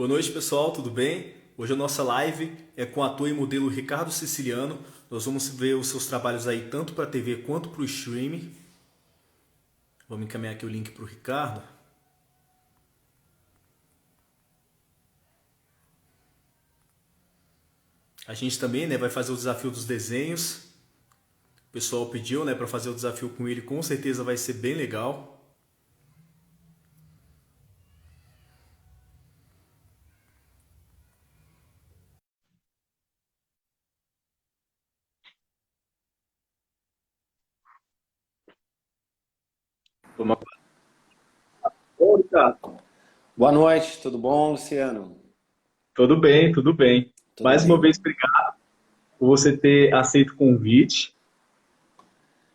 Boa noite, pessoal, tudo bem? Hoje a nossa live é com o ator e modelo Ricardo Siciliano. Nós vamos ver os seus trabalhos aí tanto para a TV quanto para o streaming. Vamos encaminhar aqui o link para o Ricardo. A gente também, vai fazer o desafio dos desenhos. O pessoal pediu, para fazer o desafio com ele, com certeza vai ser bem legal. Vamos... Ô, Ricardo. Boa noite, tudo bom, Luciano? Tudo bem, tudo bem. Tudo Mais uma bem. vez, obrigado por você ter aceito o convite.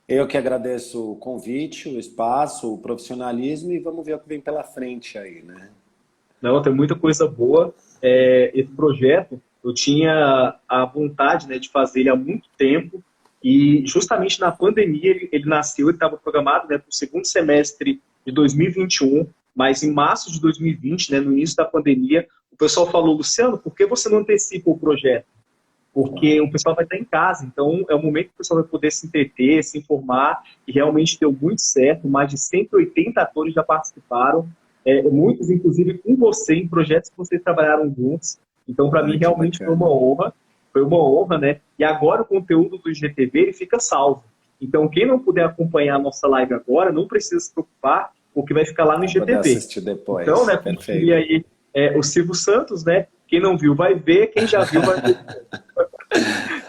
Eu que agradeço o convite, o espaço, o profissionalismo e vamos ver o que vem pela frente aí, né? Não, tem muita coisa boa. Esse projeto, eu tinha a vontade, de fazer ele há muito tempo e justamente na pandemia ele nasceu, ele estava programado, para o segundo semestre de 2021, mas em março de 2020, no início da pandemia, o pessoal falou: Luciano, por que você não antecipa o projeto? Porque Claro. o pessoal vai estar em casa, então é o momento que o pessoal vai poder se entreter, se informar, e realmente deu muito certo. Mais de 180 atores já participaram, muitos, inclusive, com você, em projetos que vocês trabalharam juntos. Então, para mim, Ai, que realmente bacana. foi uma honra, né? E agora o conteúdo do IGTV, ele fica salvo. Então, quem não puder acompanhar a nossa live agora, não precisa se preocupar, porque vai ficar lá no Vai poder IGTV. assistir Então, depois. como diria Perfeito. aí o Silvio Santos, né? Quem não viu vai ver, quem já viu vai ver.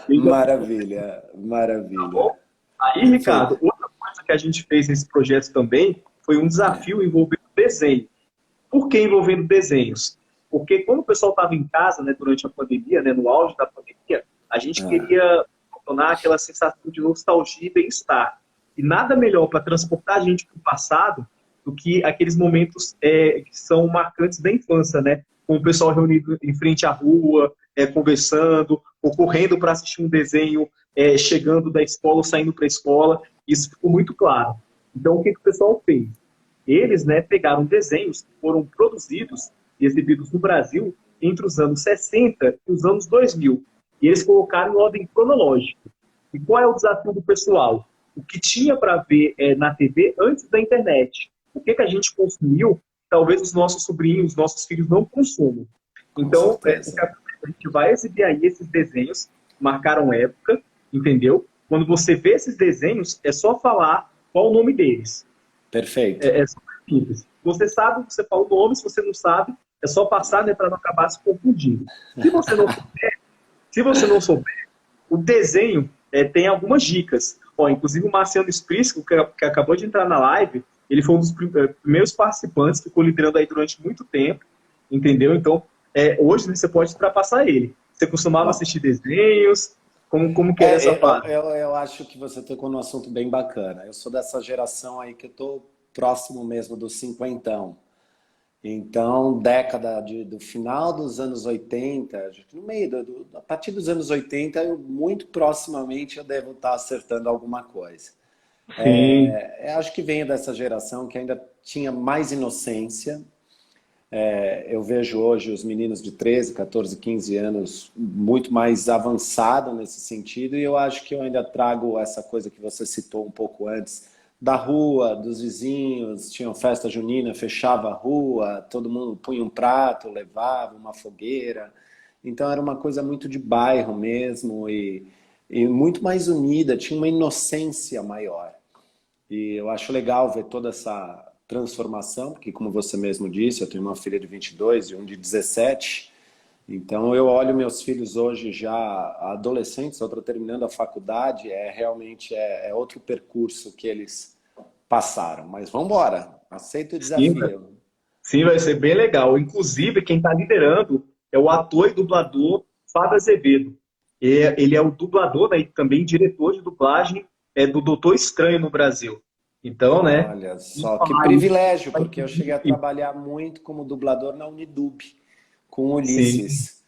Quem já Maravilha, maravilha. bom? Aí, Perfeito. Ricardo, outra coisa que a gente fez nesse projeto também foi um É. desafio envolvendo desenho. Por que envolvendo desenhos? Porque quando o pessoal estava em casa, durante a pandemia, no auge da pandemia, a gente Ah, queria tornar aquela sensação de nostalgia e bem-estar. E nada melhor para transportar a gente para o passado do que aqueles momentos que são marcantes da infância, né? Com o pessoal reunido em frente à rua, conversando, ou correndo para assistir um desenho, chegando da escola ou saindo para a escola. Isso ficou muito claro. Então, o que o pessoal fez? Eles, pegaram desenhos que foram produzidos e exibidos no Brasil entre os anos 60 e os anos 2000. E eles colocaram em ordem cronológica. E qual é o desafio do pessoal? O que tinha para ver na TV antes da internet? O que a gente consumiu, talvez os nossos sobrinhos, os nossos filhos não consumam. com Então, o que certeza. a gente vai exibir aí esses desenhos, marcaram época, entendeu? Quando você vê esses desenhos, é só falar qual o nome deles. Perfeito. É super simples. Você sabe, você fala o nome, se você não sabe, é só passar, para não acabar se confundindo. Se você não, se você não souber, o desenho tem algumas dicas. Ó, inclusive o Marciano Sprisco, que acabou de entrar na live, ele foi um dos primeiros participantes, ficou liderando aí durante muito tempo, entendeu? Então, hoje você pode ultrapassar ele. Você costumava Bom, assistir desenhos? Como que era essa fase? eu acho que você tocou num assunto bem bacana. Eu sou dessa geração aí que eu tô próximo mesmo dos cinquentão. Então, do final dos anos 80, acho que no meio, a partir dos anos 80, muito proximamente eu devo estar acertando alguma coisa. Sim, Eu acho que venho dessa geração que ainda tinha mais inocência. Eu vejo hoje os meninos de 13, 14, 15 anos muito mais avançados nesse sentido, e eu acho que eu ainda trago essa coisa que você citou um pouco antes, da rua, dos vizinhos, tinha festa junina, fechava a rua, todo mundo punha um prato, levava uma fogueira. Então era uma coisa muito de bairro mesmo e muito mais unida, tinha uma inocência maior. E eu acho legal ver toda essa transformação, porque como você mesmo disse, eu tenho uma filha de 22 e um de 17. Então eu olho meus filhos hoje já adolescentes, outro terminando a faculdade, realmente é outro percurso que eles passaram. Mas vamos embora, aceito o sim, desafio. sim, vai ser bem legal. Inclusive, quem está liderando é o ator e dublador Fábio Azevedo. Ele é o dublador, e também diretor de dublagem do Doutor Estranho no Brasil. Então, Olha vamos só, que falar aí. privilégio, porque eu cheguei a trabalhar muito como dublador na Unidub, com Sim, Ulisses.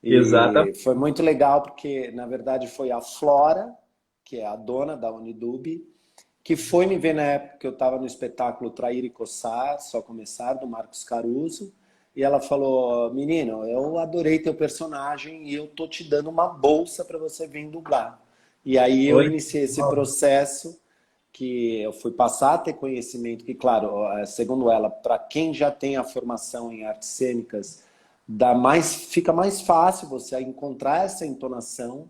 E exatamente. foi muito legal porque, na verdade, foi a Flora, que é a dona da Unidub, que foi me ver na época que eu estava no espetáculo Trair e Coçar, Só Começar, do Marcos Caruso. e ela falou, menino, eu adorei teu personagem e eu tô te dando uma bolsa para você vir dublar. E aí eu Oi. iniciei esse processo que eu fui passar a ter conhecimento, que claro, segundo ela, para quem já tem a formação em artes cênicas, fica mais fácil você encontrar essa entonação,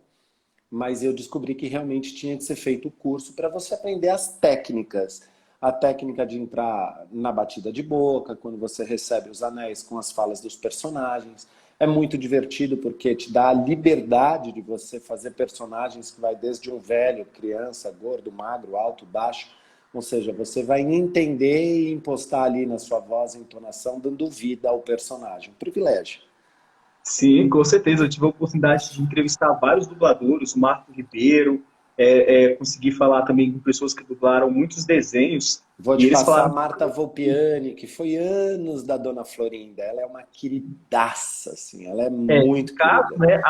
mas eu descobri que realmente tinha que ser feito o curso para você aprender as técnicas. A técnica de entrar na batida de boca, quando você recebe os anéis com as falas dos personagens. É muito divertido porque te dá a liberdade de você fazer personagens que vai desde um velho, criança, gordo, magro, alto, baixo. Ou seja, você vai entender e impostar ali na sua voz e entonação, dando vida ao personagem. Um privilégio. Sim, com certeza. Eu tive a oportunidade de entrevistar vários dubladores, o Marco Ribeiro, consegui falar também com pessoas que dublaram muitos desenhos, Vou e te eles passar a falaram Marta Volpiani, que foi anos da Dona Florinda. Ela é uma queridaça, assim. Ela é no muito caso, querida. né,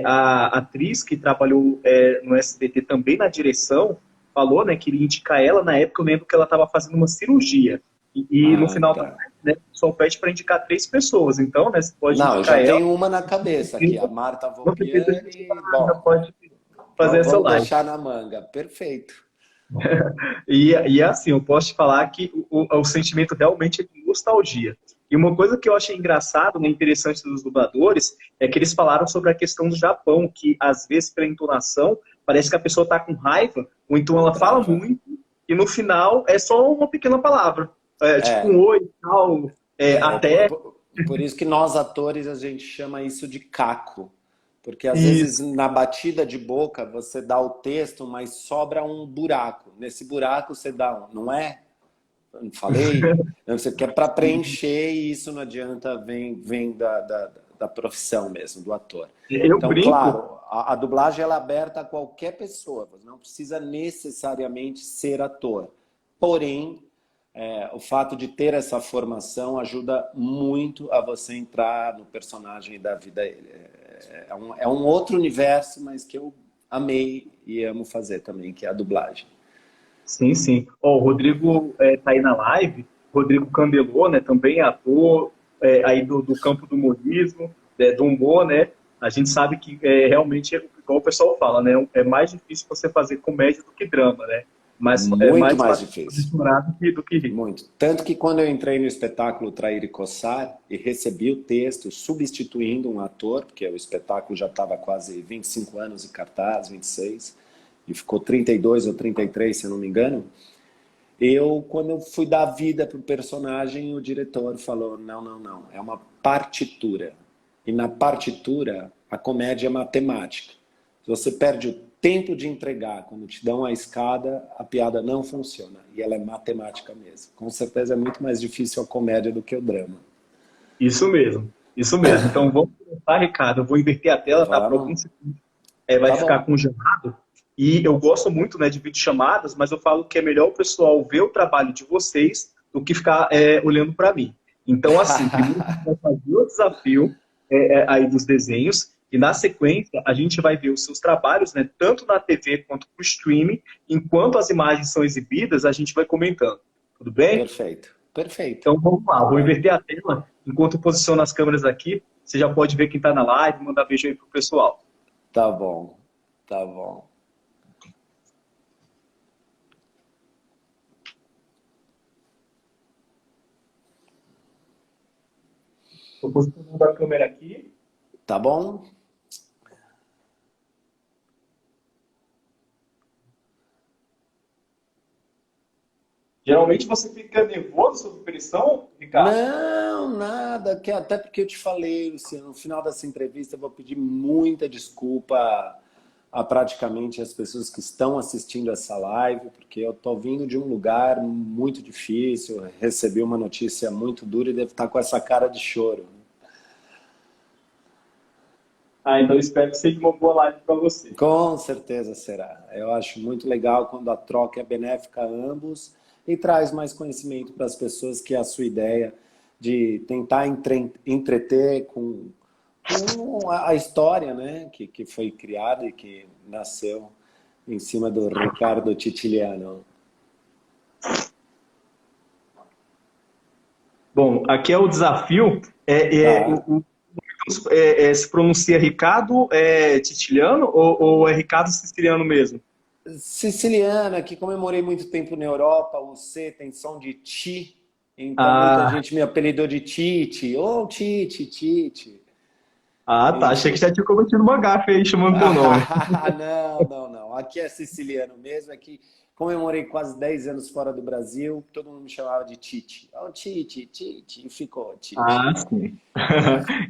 a atriz que trabalhou no SBT também na direção, falou, né, que iria indicar ela. Na época eu lembro que ela estava fazendo uma cirurgia, e no Ah, final tá. né, só pede para indicar 3 pessoas, então, né, você pode Não, eu indicar já ela, tenho uma na cabeça aqui, a Marta com certeza a gente Volpiani. já Bom, pode fazer essa vamos live. deixar na manga. Perfeito. E assim, eu posso te falar que o sentimento realmente é de nostalgia. E uma coisa que eu achei engraçado, né, interessante dos dubladores, é que eles falaram sobre a questão do Japão, que às vezes pela entonação parece que a pessoa está com raiva, ou então ela fala Brava. muito, e no final é só uma pequena palavra. Tipo um É, oi, tal, é até. por isso que nós atores a gente chama isso de caco. Porque às vezes Isso, na batida de boca você dá o texto, mas sobra um buraco. Nesse buraco você dá um, não é? Eu não falei? Você quer para preencher e isso não adianta, vem da profissão mesmo, do ator. eu Então, brinco. claro, a dublagem ela é aberta a qualquer pessoa, você não precisa necessariamente ser ator. Porém, o fato de ter essa formação ajuda muito a você entrar no personagem e dar vida a ele. É um outro universo, mas que eu amei e amo fazer também, que é a dublagem. Sim, sim. Ó, o Rodrigo tá aí na live, Rodrigo Candelô, né, também é ator, aí do campo do humorismo, do humor, né? A gente sabe que realmente, igual o pessoal fala, né, é mais difícil você fazer comédia do que drama, né? Mas é Muito mais mais fácil fazer difícil. chorar do que rir. Muito. Tanto que quando eu entrei no espetáculo Trair e Coçar e recebi o texto substituindo um ator, porque o espetáculo já estava quase 25 anos em cartaz, 26, e ficou 32 ou 33, se eu não me engano, quando eu fui dar vida para o personagem, o diretor falou, não, não, não, é uma partitura. E na partitura, a comédia é matemática. Se você perde o tempo de entregar quando te dão a escada, a piada não funciona. E ela é matemática mesmo. Com certeza é muito mais difícil a comédia do que o drama. Isso mesmo, isso mesmo. Então vamos começar, Ricardo. Eu vou inverter a tela, tá? Por Vamos? alguns segundos. Vai Tá ficar bom. congelado. E eu gosto muito, né, de videochamadas, mas eu falo que é melhor o pessoal ver o trabalho de vocês do que ficar olhando para mim. Então, assim, primeiro a gente vai fazer o desafio aí dos desenhos, e na sequência a gente vai ver os seus trabalhos, né, tanto na TV quanto no streaming. Enquanto as imagens são exibidas, a gente vai comentando. Tudo bem? Perfeito. Perfeito. Então vamos lá, vou Vamos. inverter a tela. Enquanto eu posiciono as câmeras aqui, você já pode ver quem está na live, mandar beijo aí pro pessoal. Tá bom. Tá bom. Estou posicionando a câmera aqui. Tá bom? Geralmente você fica nervoso sob pressão, Ricardo? Não, nada, até porque eu te falei, Luciano, no final dessa entrevista eu vou pedir muita desculpa a praticamente as pessoas que estão assistindo essa live, porque eu estou vindo de um lugar muito difícil, recebi uma notícia muito dura e devo estar com essa cara de choro. Ah, então eu espero que seja uma boa live para você. Com certeza será. Eu acho muito legal quando a troca é benéfica a ambos e traz mais conhecimento para as pessoas, que é a sua ideia de tentar entreter com a história, né, que foi criada e que nasceu em cima do Ricardo Titiliano. Bom, aqui é o desafio. Tá. Se pronuncia Ricardo Titiliano ou é Ricardo Siciliano mesmo? Siciliana, que comemorei muito tempo na Europa, o C tem som de ti, então muita Ah, gente me apelidou de Tite. Ô, Tite, Tite. tá. Achei que Enfim. já tinha cometido uma gafe aí chamando teu nome. Não, não, não. Aqui é siciliano mesmo. Aqui comemorei quase 10 anos fora do Brasil. Todo mundo me chamava de Tite. Oh, Tite, Tite. E ficou Tite. Ah, sim.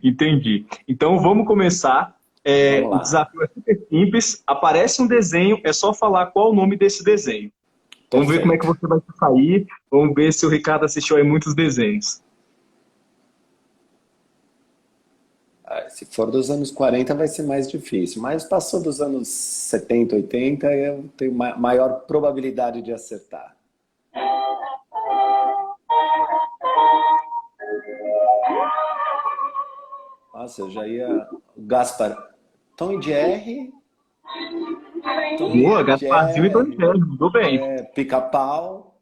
Entendi. Então vamos começar. Vamos O lá. desafio é super simples. Aparece um desenho, é só falar qual o nome desse desenho. Vamos ver como é que Perfeito. você vai se sair. Vamos ver se o Ricardo assistiu aí muitos desenhos. Se for dos anos 40 vai ser mais difícil, mas passou dos anos 70, 80, eu tenho maior probabilidade de acertar. Nossa, eu já ia. Gaspar. Tom e Jerry. Tom Boa, e Gasparzinho e Tony Jerry. Jerry, mudou bem. Pica-pau.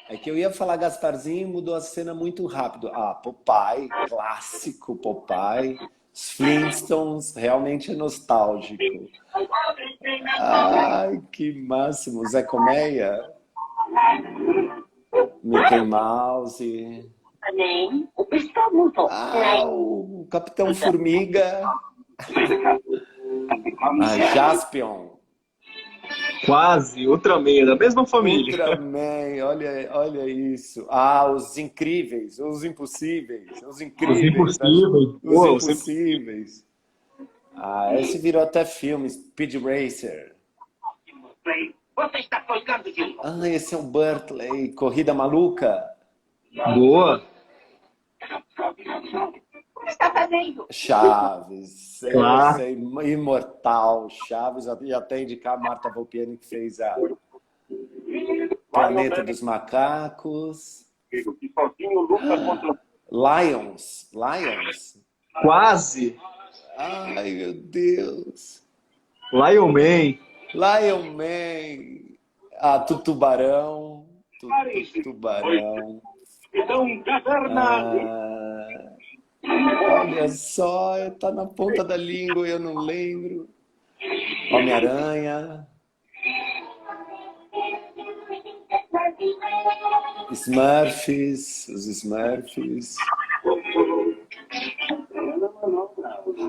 É que eu ia falar Gasparzinho e mudou a cena muito rápido. Ah, Popeye, clássico Popeye. Os Flintstones, realmente é nostálgico. Ai, que máximo. Zé Colmeia, Mickey Mouse. Ah, o Capitão Formiga. Ah, Jaspion. Quase, Ultraman, da mesma família. Ultraman, olha isso. Ah, os incríveis, os impossíveis, os Os incríveis, Impossíveis. os Pô, sempre... impossíveis. Ah, esse virou até filme, Speed Racer. Ah, esse é o Bertley, Corrida Maluca. Boa. Chaves, eu Claro. sei, imortal, Chaves, e até indicar a Marta Volpiani que fez a Planeta dos Macacos. Lions. Quase. Ai, meu Deus. Lion Man. Lion Man. Ah, Tutubarão. Tubarão. Ah, olha só, tá na ponta da língua e eu não lembro. Homem-Aranha. Smurfs, os Smurfs.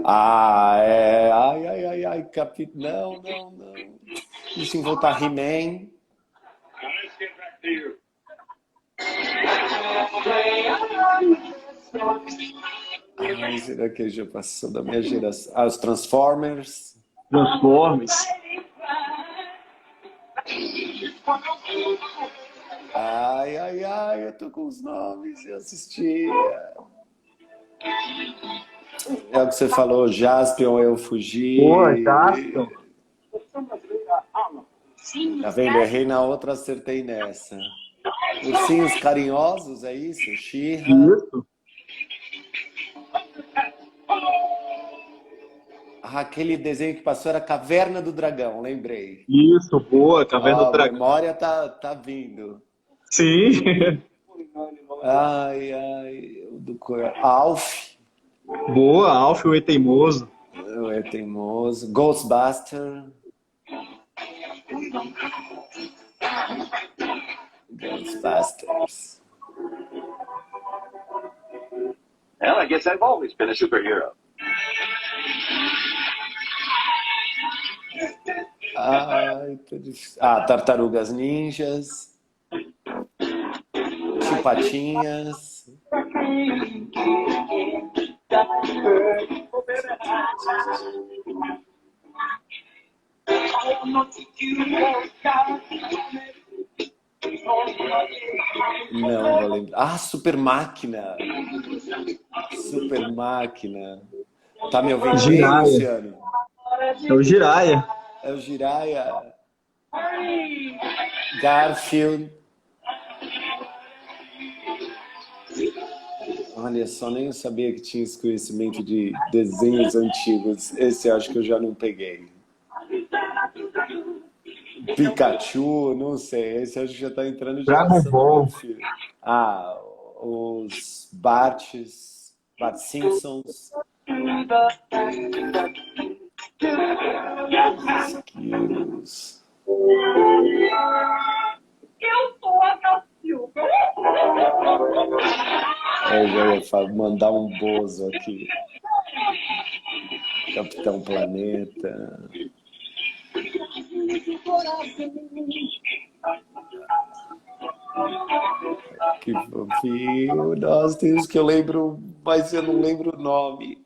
Ah, é. Ai, Não, não, não. Deixa eu voltar He-Man. Ai, será que já passou da minha geração? Ah, os Transformers. Transformers. Ai, eu tô com os nomes, eu assistia. É o que você falou, Jaspion, eu Boa, fugi. Jaspion. Tá vendo? Errei na outra, acertei nessa. Ursinhos Carinhosos, é isso? She-Ra. Isso. Ah, aquele desenho que passou era Caverna do Dragão, lembrei. Isso, boa. Caverna Ó, do a Dragão. memória tá vindo. Sim. Ai, Alf. Boa, Alf, o E Teimoso. É teimoso. Ghostbuster. Ghostbusters. Well, I guess I've always been a superhero. Ai, tá difícil. Ah, Tartarugas Ninjas. Tio Patinhas. Não vou lembrar. Ah, Super Máquina. Super Máquina. Tá me ouvindo bem, Jiraya. Luciano? É o Jiraya. É o Jiraya. Garfield. Olha só, nem eu sabia que tinha esse conhecimento de desenhos antigos. Esse eu acho que eu já não peguei. Pikachu, não sei. Esse eu acho que já tá entrando Dragon geração do meu Ball. filho. Ah, os Bart Simpsons. Esquilos. Eu sou a Cacilda. Eu já ia mandar um bozo aqui. Capitão Planeta. Que fofinho. Nossa, tem uns que eu lembro, mas eu não lembro o nome.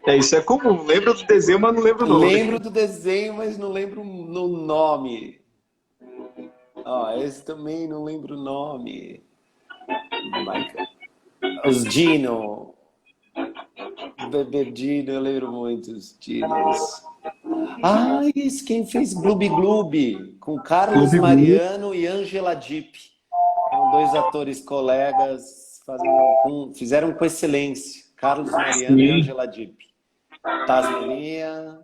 Isso é comum. Lembro do desenho, mas não lembro o nome. Lembro do desenho, mas não lembro no nome. Esse também não lembro o nome. Os Dino. Bebê Dino, eu lembro muito os Dinos. Isso quem fez Gloob Gloob, com Carlos Gloob Gloob. Mariano e Angela Dipp. São dois atores colegas, fizeram com excelência. Carlos Mariano e Angela Dipp. Tasmania.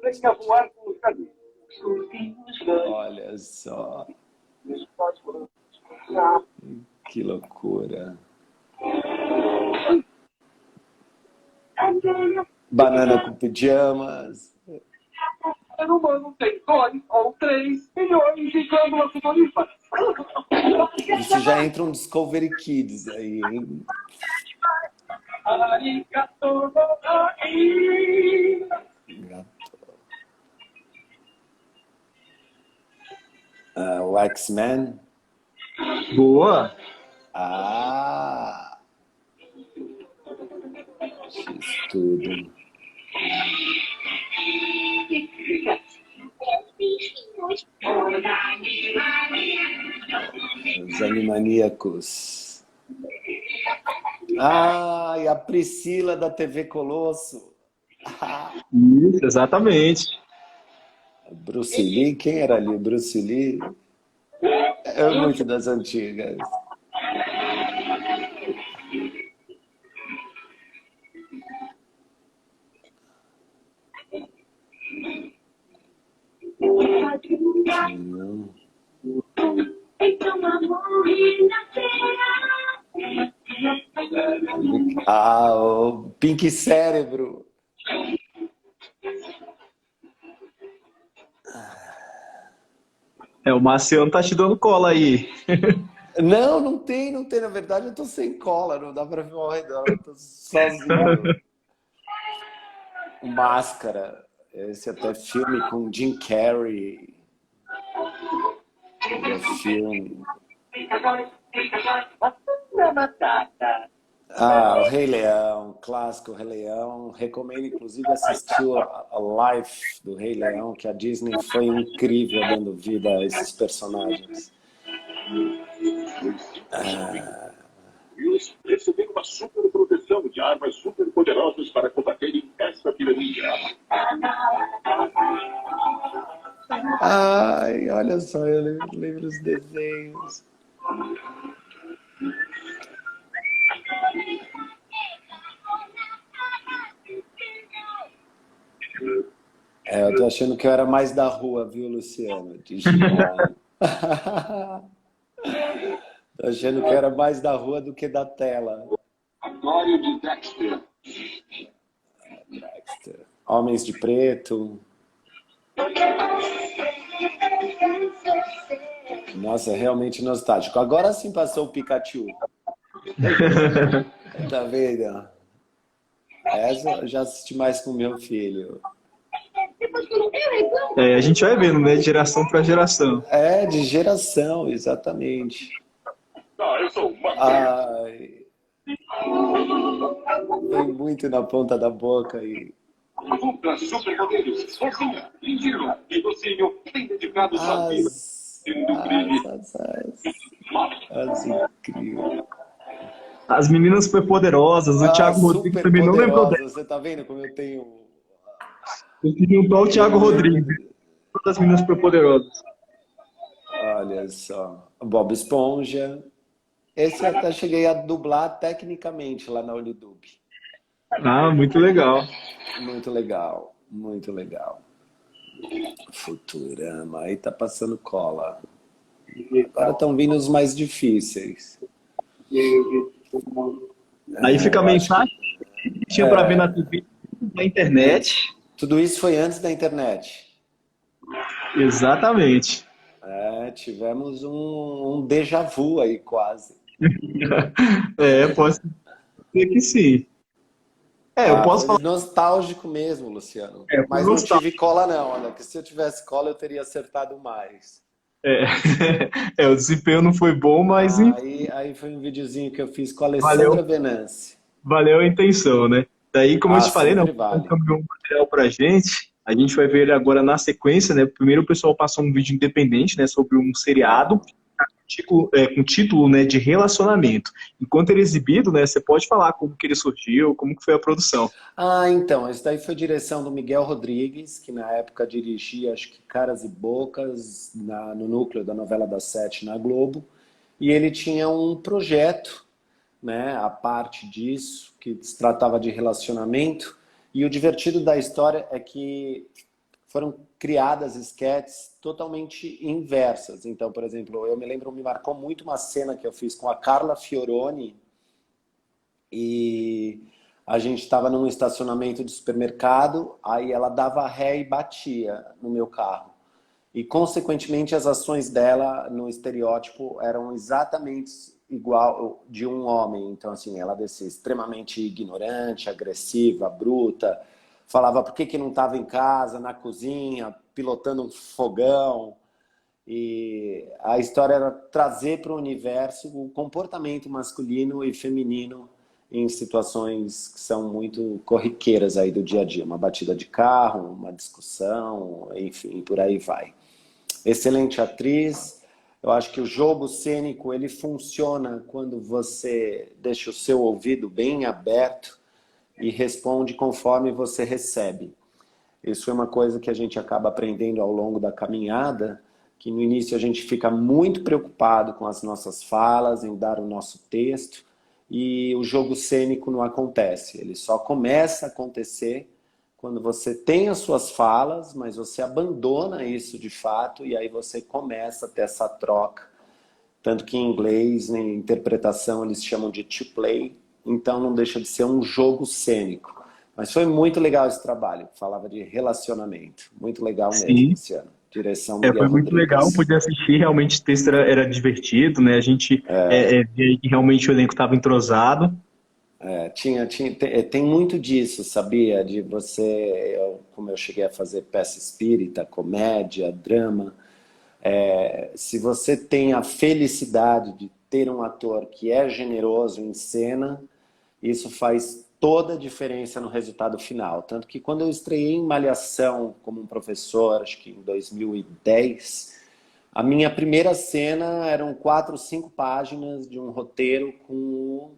Venha voar com os caminhos. Olha só. Que loucura. Banana com pijamas. O ser humano tem 2 ou 3 milhões de glândulas sudoríparas. Isso já entra um Discovery Kids aí, hein? Arigato, O X-Men. Boa! X-Tudo. Os Animaníacos. E a Priscila da TV Colosso. Isso, exatamente. Bruce Lee, quem era ali? Bruce Lee? É muito das antigas. Não. O Pink Cérebro. O Marciano tá te dando cola aí. Não tem. Na verdade, eu tô sem cola, não dá pra ver ao redor, eu tô sozinho. O Máscara. Esse até filme com Jim Carrey. Filme. O Rei Leão, clássico Rei Leão. Recomendo, inclusive, assistir a live do Rei Leão, que a Disney foi incrível dando vida a esses personagens. Receber uma super proteção de armas super poderosas para combaterem essa tirania. Olha só, eu lembro os desenhos. Eu tô achando que eu era mais da rua, viu, Luciano? Tô achando que eu era mais da rua do que da tela. Glória de Dexter. Homens de Preto. Nossa, realmente nostálgico. Agora sim passou o Pikachu. Tá vendo? Essa eu já assisti mais com meu filho. A gente vai vendo, né? De geração para geração. De geração, exatamente. Eu sou uma... Vem muito na ponta da boca aí. Ultra superpoderes, sozinha, lindinho e docinho, bem dedicado sua vida. Incrível. As meninas superpoderosas, o Thiago Rodrigues também não lembrou dela. Você tá vendo como eu tenho... Eu queria igual o Thiago Rodrigues. Todas as meninas superpoderosas. Olha só. Bob Esponja. Esse eu até cheguei a dublar tecnicamente lá na Unidub. Muito legal. Muito legal, muito legal. Futurama, aí tá passando cola. Agora estão vindo os mais difíceis. Aí fica a Eu acho que mensagem que tinha para ver na TV, na internet. tudo isso foi antes da internet. Exatamente. Tivemos um déjà vu aí quase. Pode ser que sim. Eu posso Foi falar, nostálgico mesmo, Luciano. foi Mas não tive nostálgico. cola não, olha, que se eu tivesse cola eu teria acertado mais. É, o desempenho não foi bom, mas enfim, Aí foi um videozinho que eu fiz com a Alessandra valeu, Venâncio. valeu a intenção, né? Daí, como eu te falei, não, Sempre vale. encaminhou um material pra gente. A gente vai ver ele agora na sequência, né? Primeiro o pessoal passou um vídeo independente, né, sobre um seriado Legal. com título, né, de relacionamento. Enquanto ele é exibido, né, você pode falar como que ele surgiu, como que foi a produção. Então, esse daí foi direção do Miguel Rodrigues, que na época dirigia, acho que Caras e Bocas, no núcleo da novela das sete na Globo. E ele tinha um projeto, né, a parte disso, que se tratava de relacionamento. E o divertido da história é que foram criadas esquetes totalmente inversas. Então, por exemplo, eu me lembro, me marcou muito uma cena que eu fiz com a Carla Fioroni, e a gente estava num estacionamento de supermercado, aí ela dava ré e batia no meu carro. E, consequentemente, as ações dela no estereótipo eram exatamente igual de um homem. Então, assim, ela descia extremamente ignorante, agressiva, bruta, falava por que não estava em casa, na cozinha, pilotando um fogão. E a história era trazer para o universo o comportamento masculino e feminino em situações que são muito corriqueiras aí do dia a dia. Uma batida de carro, uma discussão, enfim, por aí vai. Excelente atriz. Eu acho que o jogo cênico ele funciona quando você deixa o seu ouvido bem aberto e responde conforme você recebe. Isso é uma coisa que a gente acaba aprendendo ao longo da caminhada, que no início a gente fica muito preocupado com as nossas falas, em dar o nosso texto, e o jogo cênico não acontece. Ele só começa a acontecer quando você tem as suas falas, mas você abandona isso de fato, e aí você começa a ter essa troca. Tanto que em inglês, na interpretação, eles chamam de to play, então não deixa de ser um jogo cênico. Mas foi muito legal esse trabalho, falava de relacionamento. Muito legal mesmo, Sim, Luciano. Direção Miguel foi muito legal, Rodrigues. poder assistir, realmente o texto era divertido, né? A gente via que realmente o elenco estava entrosado. Tem muito disso, sabia? De você, como eu cheguei a fazer peça espírita, comédia, drama. Se você tem a felicidade de ter um ator que é generoso em cena, isso faz toda a diferença no resultado final. Tanto que quando eu estreiei em Malhação como um professor, acho que em 2010, a minha primeira cena eram 4 ou 5 páginas de um roteiro com.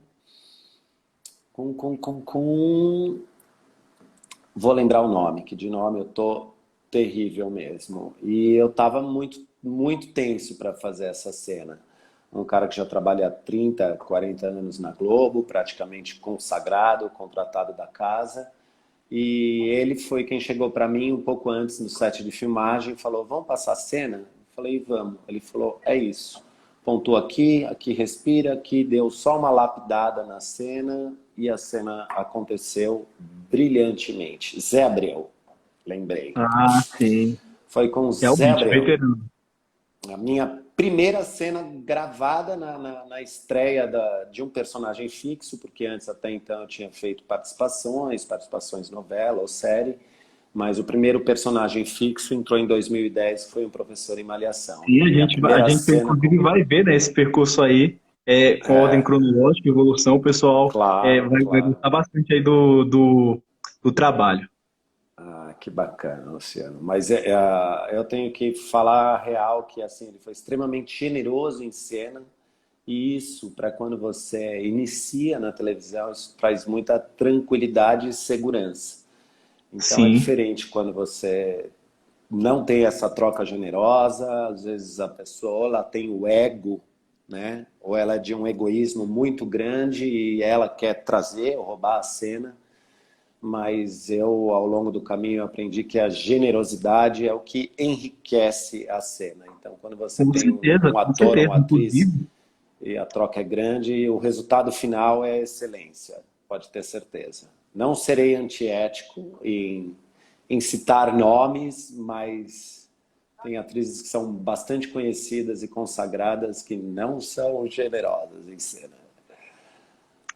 Vou lembrar o nome, que de nome eu tô terrível mesmo. E eu tava muito, muito tenso para fazer essa cena. Um cara que já trabalha há 30, 40 anos na Globo, praticamente consagrado, contratado da casa. E ele foi quem chegou para mim um pouco antes no set de filmagem e falou: vamos passar a cena? Eu falei: vamos. Ele falou: é isso. Pontou aqui, aqui respira, aqui deu só uma lapidada na cena e a cena aconteceu brilhantemente. Zé Abreu, lembrei. Ah, sim. Foi com Zé Realmente, Abreu. veterano. A minha primeira cena gravada na estreia de um personagem fixo, porque antes até então eu tinha feito participações em novela ou série, mas o primeiro personagem fixo entrou em 2010, que foi um professor em Malhação. Sim, E minha a primeira gente cena inclusive vai ver, né, esse percurso aí com ordem cronológica, evolução, o pessoal Claro, vai claro. gostar bastante aí do trabalho. Ah, que bacana, Luciano. Mas eu tenho que falar a real que assim, ele foi extremamente generoso em cena. E isso, para quando você inicia na televisão, isso traz muita tranquilidade e segurança. Então é Sim, diferente quando você não tem essa troca generosa, às vezes a pessoa ou ela tem o ego, né? Ou ela é de um egoísmo muito grande e ela quer trazer ou roubar a cena. mas eu, ao longo do caminho, aprendi que a generosidade é o que enriquece a cena. Então, quando você Com tem certeza, um com ator ou certeza. uma atriz Inclusive, e a troca é grande, o resultado final é excelência, pode ter certeza. Não serei antiético em citar nomes, mas tem atrizes que são bastante conhecidas e consagradas que não são generosas em cena.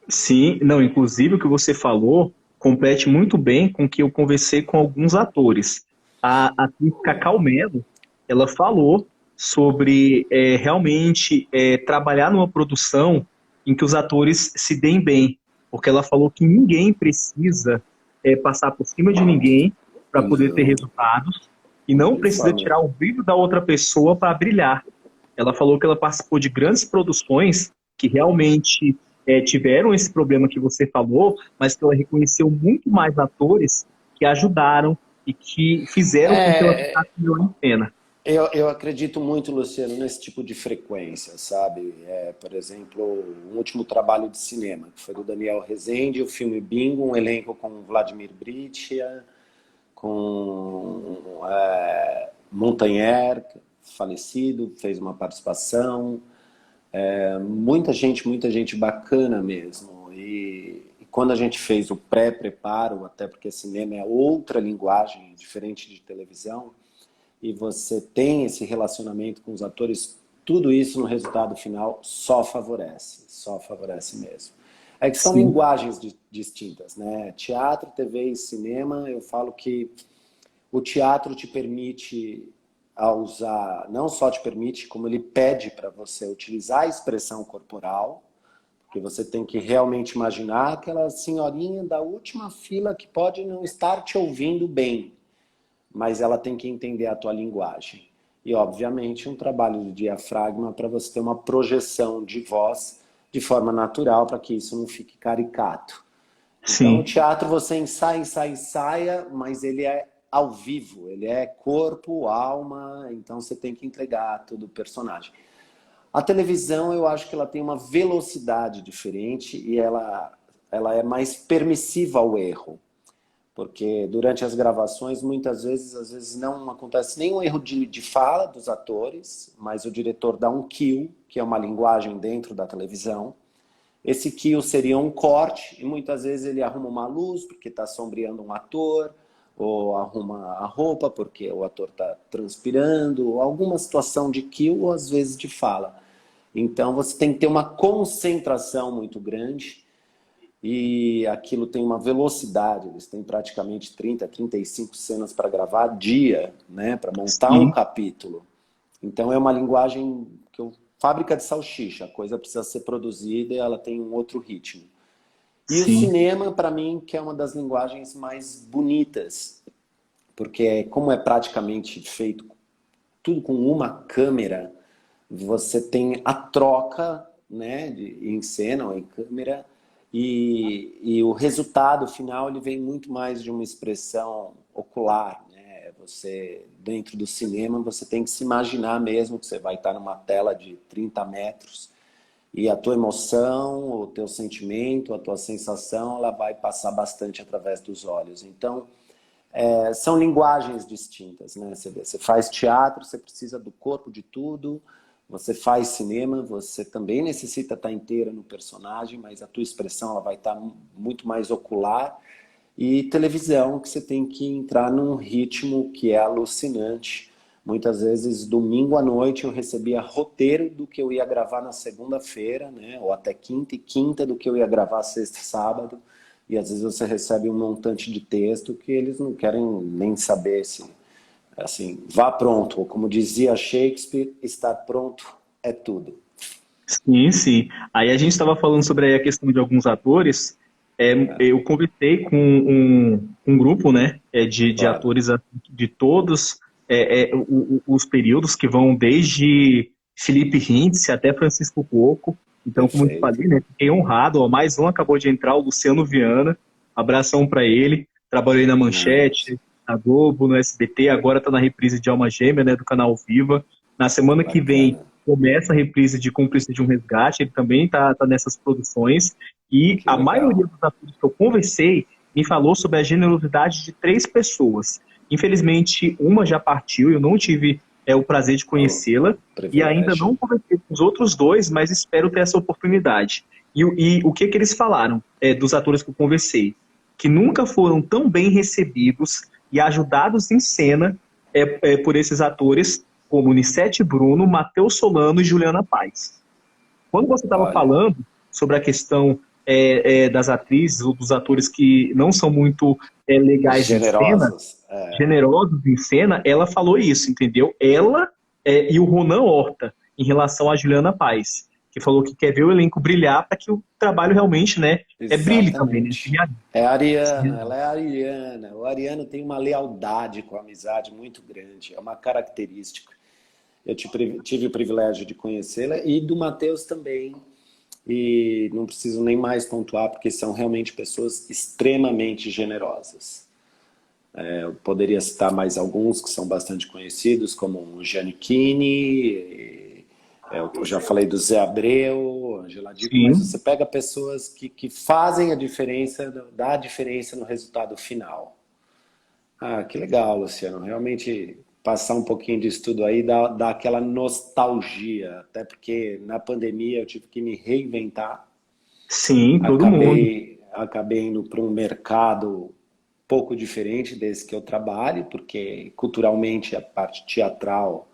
sim, não, inclusive o que você falou compete muito bem com o que eu conversei com alguns atores. A atriz Cacau Melo, ela falou sobre realmente trabalhar numa produção em que os atores se deem bem, porque ela falou que ninguém precisa passar por cima de ninguém para poder ter Não, resultados e não de precisa forma... tirar o brilho da outra pessoa para brilhar. Ela falou que ela participou de grandes produções que realmente tiveram esse problema que você falou, mas que ela reconheceu muito mais atores que ajudaram e que fizeram com que ela É, ficasse melhor em cena. eu acredito muito, Luciano, nesse tipo de frequência, sabe? Por exemplo, um último trabalho de cinema, que foi do Daniel Rezende, o filme Bingo, um elenco com Vladimir Britia, com Montanher, falecido, fez uma participação. Muita gente bacana mesmo. E quando a gente fez o pré-preparo, até porque cinema é outra linguagem, diferente de televisão, e você tem esse relacionamento com os atores, tudo isso no resultado final só favorece mesmo. É que são Sim, linguagens distintas, né? Teatro, TV e cinema, eu falo que o teatro te permite a usar, não só te permite, como ele pede para você utilizar a expressão corporal, porque você tem que realmente imaginar aquela senhorinha da última fila que pode não estar te ouvindo bem, mas ela tem que entender a tua linguagem. E, obviamente, um trabalho de diafragma para você ter uma projeção de voz de forma natural, para que isso não fique caricato. Então, o sim, teatro você ensaia, mas ele é ao vivo, ele é corpo, alma, então você tem que entregar todo o personagem. A televisão, eu acho que ela tem uma velocidade diferente e ela é mais permissiva ao erro. Porque durante as gravações, muitas vezes, às vezes não acontece nenhum erro de fala dos atores, mas o diretor dá um cue, que é uma linguagem dentro da televisão. Esse cue seria um corte, e muitas vezes ele arruma uma luz, porque está sombreando um ator, ou arruma a roupa, porque o ator está transpirando, ou alguma situação de cue, ou às vezes de fala. Então você tem que ter uma concentração muito grande, e aquilo tem uma velocidade, eles têm praticamente 30, 35 cenas para gravar dia, né, para montar um sim, capítulo. Então é uma linguagem que fábrica de salsicha, a coisa precisa ser produzida e ela tem um outro ritmo. E o sim, cinema, para mim, que é uma das linguagens mais bonitas, porque como é praticamente feito tudo com uma câmera, você tem a troca, né, em cena ou em câmera, e o resultado final ele vem muito mais de uma expressão ocular, né? Você, dentro do cinema, você tem que se imaginar mesmo que você vai estar numa tela de 30 metros e a tua emoção, o teu sentimento, a tua sensação, ela vai passar bastante através dos olhos. Então, são linguagens distintas, né? Você faz teatro, você precisa do corpo de tudo. Você faz cinema, você também necessita estar inteira no personagem, mas a tua expressão ela vai estar muito mais ocular. E televisão, que você tem que entrar num ritmo que é alucinante. Muitas vezes, domingo à noite, eu recebia roteiro do que eu ia gravar na segunda-feira, né? Ou até quinta, e quinta do que eu ia gravar sexta e sábado. E às vezes você recebe um montante de texto que eles não querem nem saber se... Assim, vá pronto, ou como dizia Shakespeare, estar pronto é tudo. sim, sim. Aí a gente estava falando sobre aí a questão de alguns atores. Eu conversei com um grupo, né, de Claro, atores de todos os períodos que vão desde Felipe Hintze até Francisco Cuoco. Então, como eu te perfeito. falei, né, fiquei honrado. Ó, mais um acabou de entrar, o Luciano Viana. Abração para ele. Trabalhei na Nossa, Manchete, na Globo, no SBT. Agora está na reprise de Alma Gêmea, né, do canal Viva. Na semana que vem bacana. começa a reprise de Cúmplice de um Resgate. Ele também está nessas produções. E Que a maioria legal. dos atores que eu conversei, me falou sobre a generosidade de 3 pessoas. Infelizmente, uma já partiu, eu não tive o prazer de Oh, conhecê-la, e ainda privilégio. não conversei com os outros 2, mas espero ter essa oportunidade. E o que eles falaram, dos atores que eu conversei? Que nunca foram tão bem recebidos e ajudados em cena por esses atores como Nissete Bruno, Matheus Solano e Juliana Paz. Quando você estava Olha, falando sobre a questão das atrizes ou dos atores que não são muito legais em cena, generosos. É, generosos em cena, ela falou isso, entendeu? Ela e o Ronan Horta, em relação a Juliana Paz, que falou que quer ver o elenco brilhar para que o trabalho realmente, né, brilhe também, né? exatamente. É a Ariana, ela é a Ariana. O Ariano tem uma lealdade com a amizade muito grande, é uma característica. Eu tive o privilégio de conhecê-la e do Matheus também. E não preciso nem mais pontuar, porque são realmente pessoas extremamente generosas. Eu poderia citar mais alguns que são bastante conhecidos, como o Giannichini, eu já falei do Zé Abreu, Angela Dico, mas Sim, você pega pessoas que fazem a diferença, dá a diferença no resultado final. Ah, que legal, Luciano. Realmente passar um pouquinho disso tudo aí dá aquela nostalgia, até porque na pandemia eu tive que me reinventar. sim, todo mundo. Acabei indo para um mercado pouco diferente desse que eu trabalho, porque culturalmente a parte teatral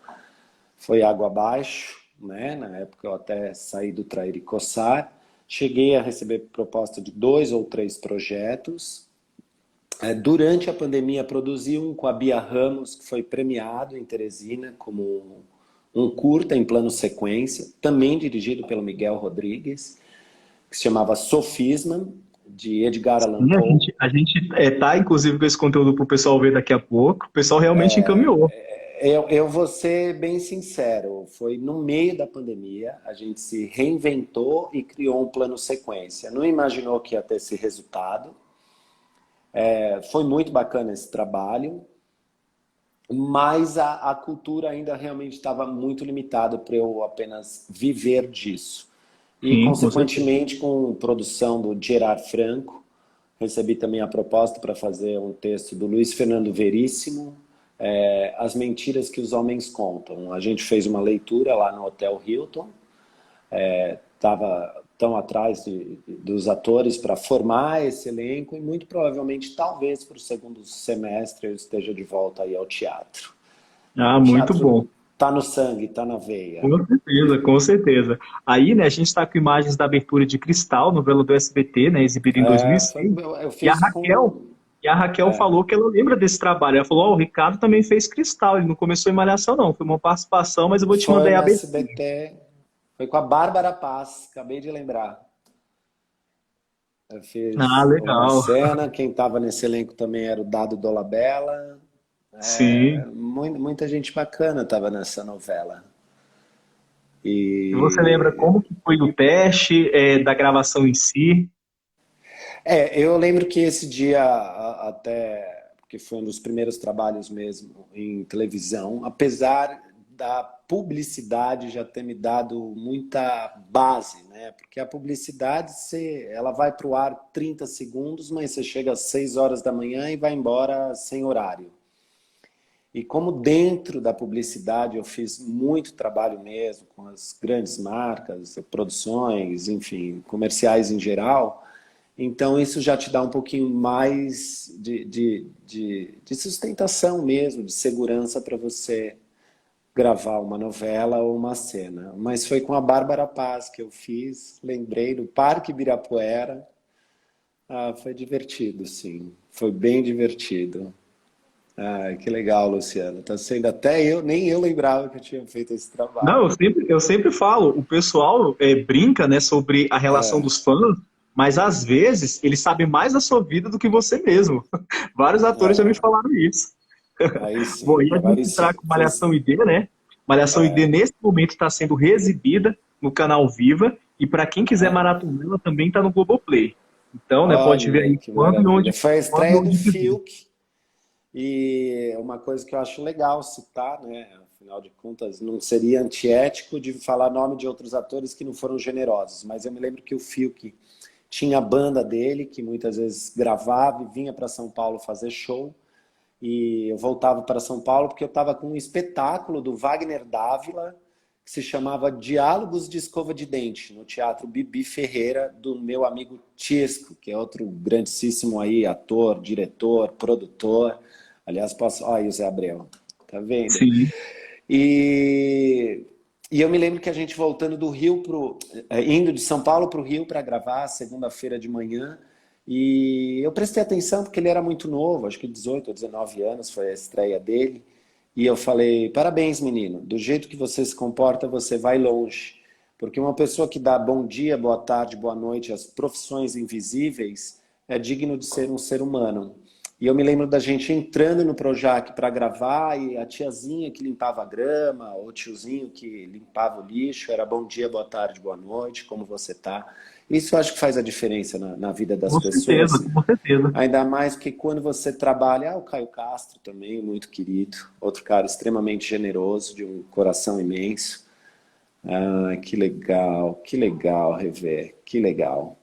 foi água abaixo, né? Na época eu até saí do Trair e Coçar. Cheguei a receber proposta de 2 ou 3 projetos. Durante a pandemia, produzi um com a Bia Ramos, que foi premiado em Teresina como um curta em plano sequência, também dirigido pelo Miguel Rodrigues, que se chamava Sofisma, de Edgar Allan E a Poe. gente, a gente tá, inclusive, com esse conteúdo para o pessoal ver daqui a pouco. O pessoal realmente encaminhou. Eu vou ser bem sincero, foi no meio da pandemia, a gente se reinventou e criou um plano sequência. Não imaginou que ia ter esse resultado. Foi muito bacana esse trabalho, mas a cultura ainda realmente estava muito limitada para eu apenas viver disso. E, Sim, com certeza. consequentemente, com produção do Gerard Franco, recebi também a proposta para fazer um texto do Luiz Fernando Veríssimo, As Mentiras que os Homens Contam. A gente fez uma leitura lá no Hotel Hilton, estava tão atrás dos atores para formar esse elenco e muito provavelmente, talvez, para o segundo semestre eu esteja de volta aí ao teatro. Ah, O muito teatro bom. tá no sangue, tá na veia. Com certeza, com certeza. Aí, né, a gente está com imagens da abertura de Cristal, novela do SBT, né, exibida em Foi, 2006. eu E a fiz Raquel, com... e a Raquel falou que ela lembra desse trabalho. Ela falou: "Ó, o Ricardo também fez Cristal, ele não começou em Malhação, não. Foi uma participação, mas eu vou te mandar Foi aí a no abertura." SBT, foi com a Bárbara Paz, acabei de lembrar. Eu Ah, fiz uma legal. cena, quem estava nesse elenco também era o Dado Dolabella. Sim. Muita gente bacana estava nessa novela. E você lembra E como que foi o teste, da gravação em si? eu lembro que esse dia, até porque foi um dos primeiros trabalhos mesmo em televisão, apesar da publicidade já ter me dado muita base, né? Porque a publicidade, ela vai para o ar 30 segundos, mas você chega às 6 horas da manhã e vai embora sem horário. E como dentro da publicidade eu fiz muito trabalho mesmo com as grandes marcas, produções, enfim, comerciais em geral, então isso já te dá um pouquinho mais de sustentação mesmo, de segurança para você gravar uma novela ou uma cena. Mas foi com a Bárbara Paz que eu fiz, lembrei, no Parque Ibirapuera. Foi divertido, sim. Foi bem divertido. Que legal, Luciano. Tá sendo até nem eu lembrava que eu tinha feito esse Não, trabalho. eu sempre falo, o pessoal brinca, né, sobre a relação dos fãs, mas às vezes eles sabem mais da sua vida do que você mesmo. Vários atores já me falaram isso. Bom, e a gente entrar com Malhação ID, né? Malhação ID nesse momento está sendo reexibida no canal Viva, e para quem quiser maratonar, ela também está no Globoplay. Então, né, pode ver Olha aí que quando maravilha. Foi a quando e estreia do onde quiser. Fiuk. E uma coisa que eu acho legal citar, né? Afinal de contas, não seria antiético de falar nome de outros atores que não foram generosos. Mas eu me lembro que o Fiuk tinha a banda dele, que muitas vezes gravava e vinha para São Paulo fazer show. E eu voltava para São Paulo porque eu estava com um espetáculo do Wagner Dávila, que se chamava Diálogos de Escova de Dente, no Teatro Bibi Ferreira, do meu amigo Tiesco, que é outro grandíssimo aí, ator, diretor, produtor. Aliás, posso... Olha aí o Zé Abreu, tá vendo? Sim. E eu me lembro que a gente voltando do Rio indo de São Paulo para o Rio para gravar, segunda-feira de manhã, e eu prestei atenção porque ele era muito novo, acho que 18 ou 19 anos foi a estreia dele, e eu falei, parabéns menino, do jeito que você se comporta, você vai longe, porque uma pessoa que dá bom dia, boa tarde, boa noite às profissões invisíveis é digno de ser um ser humano. E eu me lembro da gente entrando no Projac para gravar e a tiazinha que limpava a grama, ou o tiozinho que limpava o lixo, era bom dia, boa tarde, boa noite, como você tá? Isso eu acho que faz a diferença na vida das Com pessoas. certeza, com certeza. Ainda mais que quando você trabalha... o Caio Castro também, muito querido. Outro cara extremamente generoso, de um coração imenso. Ah, que legal rever, que legal.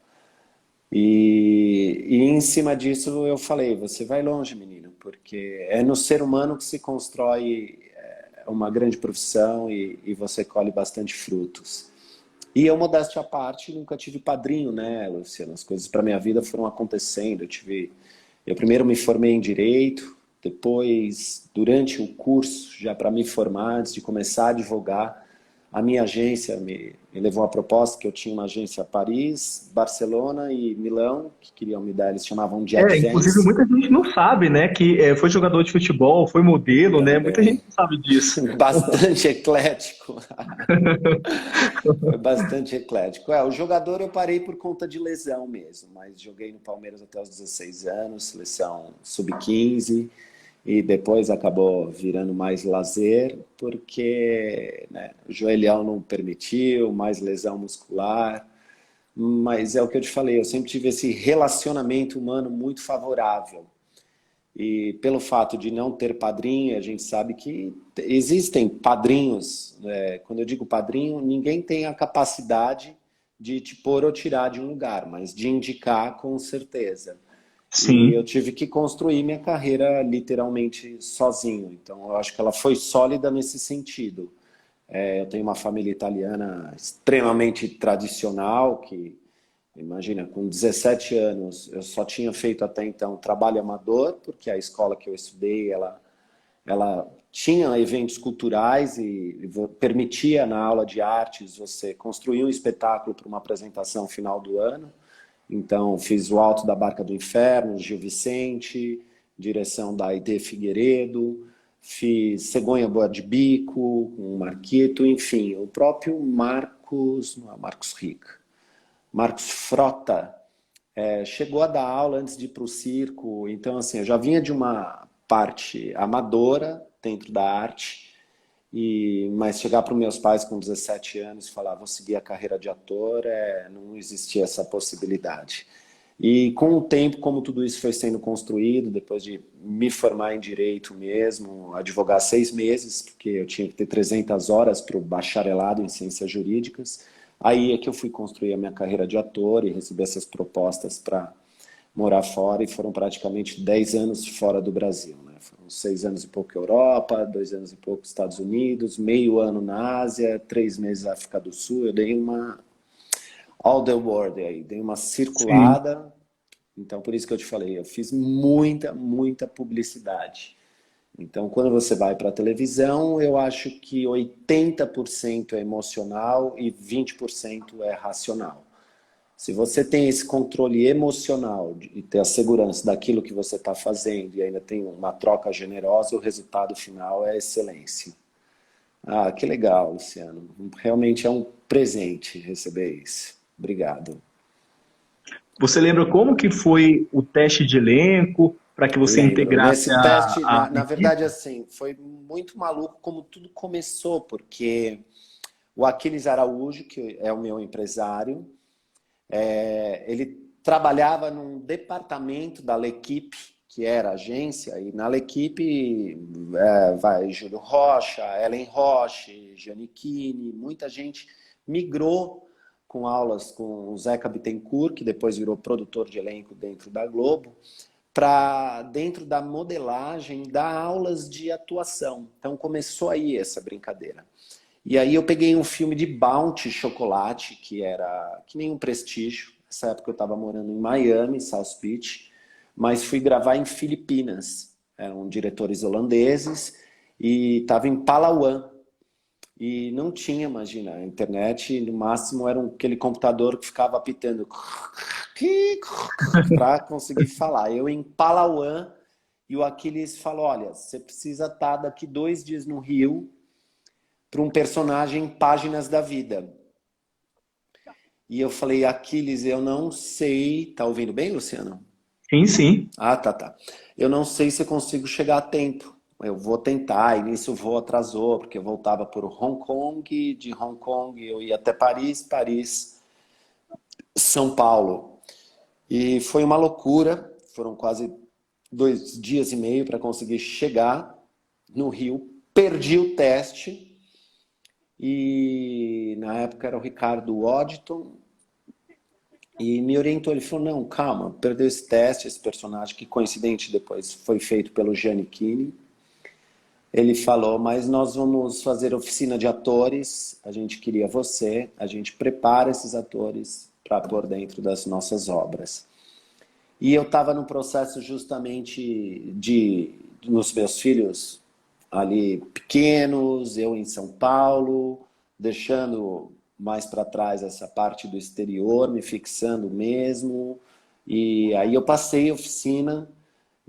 E em cima disso eu falei, você vai longe, menino, porque é no ser humano que se constrói uma grande profissão e você colhe bastante frutos. E eu, modéstia à parte, nunca tive padrinho, né, Luciano? As coisas para minha vida foram acontecendo. Eu primeiro me formei em Direito, depois, durante o curso, já para me formar, antes de começar a advogar, a minha agência me levou a proposta que eu tinha uma agência Paris, Barcelona e Milão, que queriam me dar, eles chamavam de Inclusive Advance. muita gente não sabe, né, que foi jogador de futebol, foi modelo, né, muita gente Também. não sabe disso. Bastante eclético. Foi bastante eclético. O jogador eu parei por conta de lesão mesmo, mas joguei no Palmeiras até os 16 anos, seleção sub-15, e depois acabou virando mais lazer, porque né, o joelhão não permitiu, mais lesão muscular. Mas é o que eu te falei, eu sempre tive esse relacionamento humano muito favorável. E pelo fato de não ter padrinho, a gente sabe que existem padrinhos. Quando eu digo padrinho, ninguém tem a capacidade de te pôr ou tirar de um lugar, mas de indicar com certeza. E eu Sim. tive que construir minha carreira literalmente sozinho. Então eu acho que ela foi sólida nesse sentido. Eu tenho uma família italiana extremamente tradicional, que, imagina, com 17 anos, eu só tinha feito até então trabalho amador, porque a escola que eu estudei, ela tinha eventos culturais e permitia, na aula de artes, você construir um espetáculo para uma apresentação final do ano. Então, fiz o Alto da Barca do Inferno, Gil Vicente, direção da Aide Figueiredo, fiz Cegonha Boa de Bico, com o Marquito, enfim, o próprio Marcos, não é Marcos Rica, Marcos Frota, chegou a dar aula antes de ir para o circo. Então, assim, eu já vinha de uma parte amadora dentro da arte, mas chegar para os meus pais com 17 anos e falar, vou seguir a carreira de ator, não existia essa possibilidade. E com o tempo, como tudo isso foi sendo construído, depois de me formar em Direito mesmo, advogar 6 meses, porque eu tinha que ter 300 horas para o bacharelado em Ciências Jurídicas, aí é que eu fui construir a minha carreira de ator e recebi essas propostas para morar fora, e foram praticamente 10 anos fora do Brasil, né? Foram 6 anos e pouco Europa, 2 anos e pouco Estados Unidos, meio ano na Ásia, 3 meses na África do Sul. Eu dei uma all the world aí, dei uma Sim. circulada. Então, por isso que eu te falei, eu fiz muita, muita publicidade. Então, quando você vai para a televisão, eu acho que 80% é emocional e 20% é racional. Se você tem esse controle emocional e ter a segurança daquilo que você está fazendo e ainda tem uma troca generosa, o resultado final é excelência. Ah, que legal, Luciano. Realmente é um presente receber isso. Obrigado. Você lembra como que foi o teste de elenco para que você Lembro. integrasse Nesse teste, a na verdade, equipe? assim, foi muito maluco como tudo começou, porque o Aquiles Araújo, que é o meu empresário, ele trabalhava num departamento da L'Equipe, que era a agência, e na L'Equipe vai Júlio Rocha, Ellen Roche, Giannichini, muita gente migrou com aulas com o Zeca Bittencourt, que depois virou produtor de elenco dentro da Globo, para dentro da modelagem, dar aulas de atuação. Então começou aí essa brincadeira. E aí eu peguei um filme de Bounty Chocolate, que era que nem um Prestígio. Nessa época eu estava morando em Miami, South Beach, mas fui gravar em Filipinas. Eram diretores holandeses e estava em Palawan. E não tinha, imagina, a internet, no máximo era aquele computador que ficava apitando para conseguir falar. Eu em Palawan, e o Aquiles falou, olha, você precisa estar daqui 2 dias no Rio para um personagem em Páginas da Vida. E eu falei, Aquiles, eu não sei... Tá ouvindo bem, Luciano? Sim, sim. Ah, tá. Eu não sei se eu consigo chegar a tempo. Eu vou tentar, e nisso o voo atrasou, porque eu voltava por Hong Kong, de Hong Kong eu ia até Paris, São Paulo. E foi uma loucura, foram quase 2 dias e meio para conseguir chegar no Rio. Perdi o teste, e na época era o Ricardo Waddington, e me orientou, ele falou, não, calma, perdeu esse teste, esse personagem, que coincidente depois foi feito pelo Giannichini. Ele falou, mas nós vamos fazer oficina de atores, a gente queria você, a gente prepara esses atores para pôr dentro das nossas obras. E eu estava no processo justamente nos meus filhos ali pequenos, eu em São Paulo, deixando mais para trás essa parte do exterior, me fixando mesmo. E aí eu passei a oficina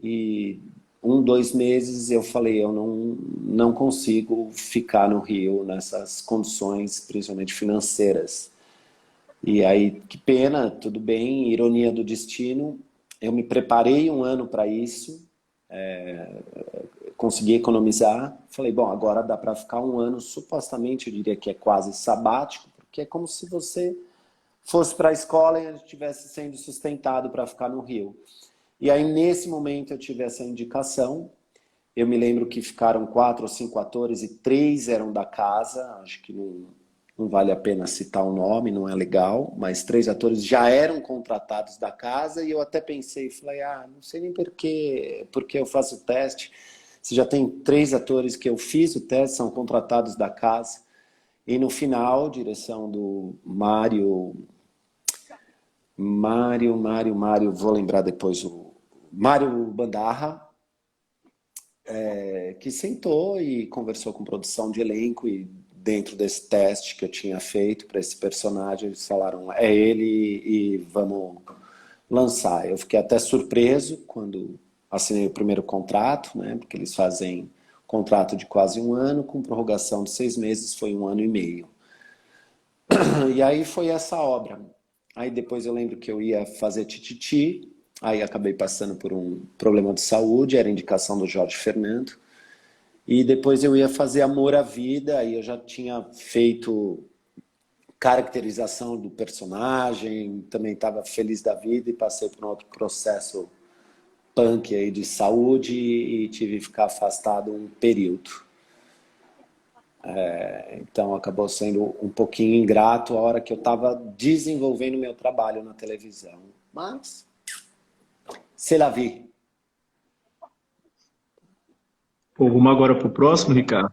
e 2 meses eu falei, eu não consigo ficar no Rio nessas condições, principalmente financeiras. E aí, que pena, tudo bem, ironia do destino, eu me preparei 1 ano para isso, consegui economizar, falei, bom, agora dá para ficar 1 ano, supostamente eu diria que é quase sabático, porque é como se você fosse para a escola e estivesse sendo sustentado para ficar no Rio. E aí, nesse momento, eu tive essa indicação. Eu me lembro que ficaram 4 ou 5 atores e 3 eram da casa. Acho que não vale a pena citar o nome, não é legal. Mas 3 atores já eram contratados da casa. E eu até pensei, falei, não sei nem porque eu faço o teste. Se já tem 3 atores que eu fiz o teste, são contratados da casa. E no final, direção do Mário, vou lembrar depois Mário Bandarra, que sentou e conversou com produção de elenco e dentro desse teste que eu tinha feito para esse personagem, eles falaram, é ele e vamos lançar. Eu fiquei até surpreso quando assinei o primeiro contrato, né, porque eles fazem contrato de quase 1 ano, com prorrogação de 6 meses, foi 1 ano e meio. E aí foi essa obra. Aí depois eu lembro que eu ia fazer Tititi, aí acabei passando por um problema de saúde, era indicação do Jorge Fernando. E depois eu ia fazer Amor à Vida, aí eu já tinha feito caracterização do personagem, também estava feliz da vida e passei por um outro processo punk aí de saúde e tive que ficar afastado um período. Então acabou sendo um pouquinho ingrato a hora que eu estava desenvolvendo meu trabalho na televisão. Mas, c'est la vie. Pô, vamos agora pro próximo, Ricardo.